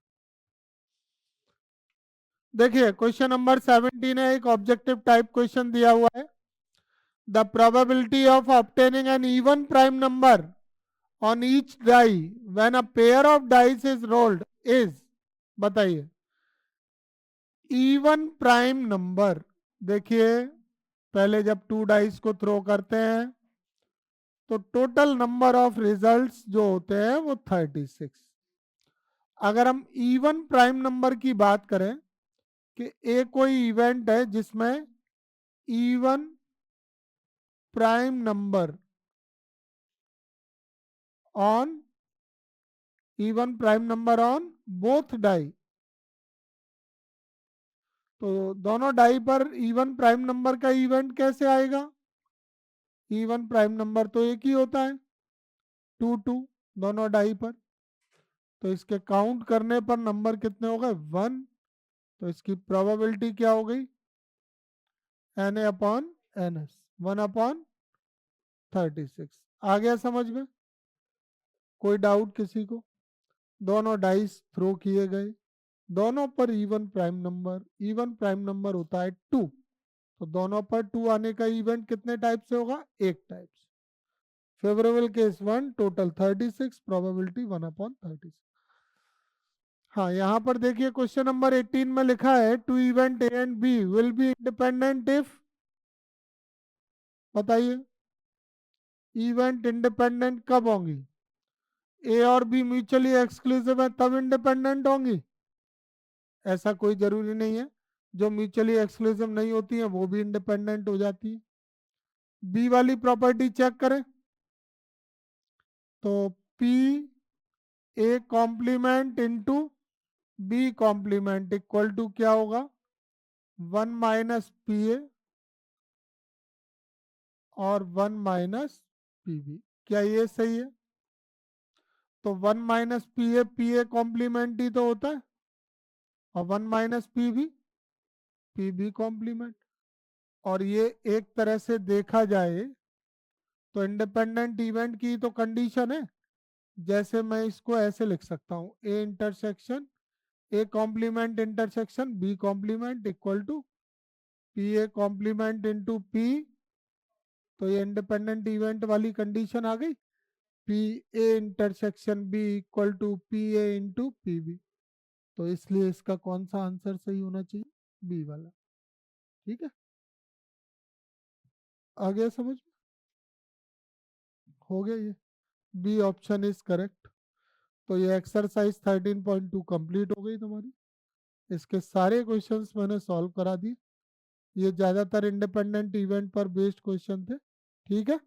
देखिए क्वेश्चन नंबर 17 है, एक ऑब्जेक्टिव टाइप क्वेश्चन दिया हुआ है। The probability of obtaining an even prime number on each die when a pair of dice is rolled is. बताइए। इवन प्राइम नंबर, देखिए पहले जब 2 डाइस को थ्रो करते हैं तो टोटल नंबर ऑफ रिजल्ट्स जो होते हैं वो 36। अगर हम इवन प्राइम नंबर की बात करें कि एक कोई इवेंट है जिसमें even prime number on even prime number on both die, तो दोनों डाई पर इवन प्राइम नंबर का इवेंट कैसे आएगा? इवन प्राइम नंबर तो एक ही होता है, 2 2 दोनों डाई पर। तो इसके काउंट करने पर नंबर कितने हो गए? 1। तो इसकी प्रोबेबिलिटी क्या हो गई? N A upon N S, 1/36। आ गया समझ में? कोई डाउट किसी को? दोनों डाइस थ्रो किए गए, दोनों पर इवन प्राइम नंबर होता है 2। तो दोनों पर 2 आने का इवेंट कितने टाइप से होगा? एक टाइप से। Favourable case 1, total 36, probability 1/36। हाँ यहाँ पर देखिए क्वेश्चन नंबर 18 में लिखा है two event A and B will be independent if. बताइए इवेंट इंडिपेंडेंट कब होंगी? ए और बी म्यूचुअली एक्सक्लूसिव है तब इंडिपेंडेंट होंगी? ऐसा कोई जरूरी नहीं है, जो म्यूचुअली एक्सक्लूसिव नहीं होती है वो भी इंडिपेंडेंट हो जाती है। बी वाली प्रॉपर्टी चेक करें तो P A complement into B complement equal to क्या होगा? 1 - पी ए और 1 - पी बी। क्या ये सही है? तो 1 - पी ए कॉम्प्लीमेंट ही तो होता है, और 1 - P B P B complement. और ये एक तरह से देखा जाए तो इंडिपेंडेंट इवेंट की तो कंडीशन है। जैसे मैं इसको ऐसे लिख सकता हूँ, A intersection A complement intersection B complement equal to P A complement into P. तो ये इंडिपेंडेंट इवेंट वाली कंडीशन आ गई, P A intersection B equal to P A into P B. तो इसलिए इसका कौन सा आंसर सही होना चाहिए, बी वाला। ठीक है, आ गया समझ में? हो गया ये, बी ऑप्शन इज करेक्ट। तो ये एक्सरसाइज 13.2 कंप्लीट हो गई तुम्हारी। इसके सारे क्वेश्चंस मैंने सॉल्व करा दिए। ये ज़्यादातर इंडिपेंडेंट इवेंट पर बेस्ड क्वेश्चन थे। ठीक है।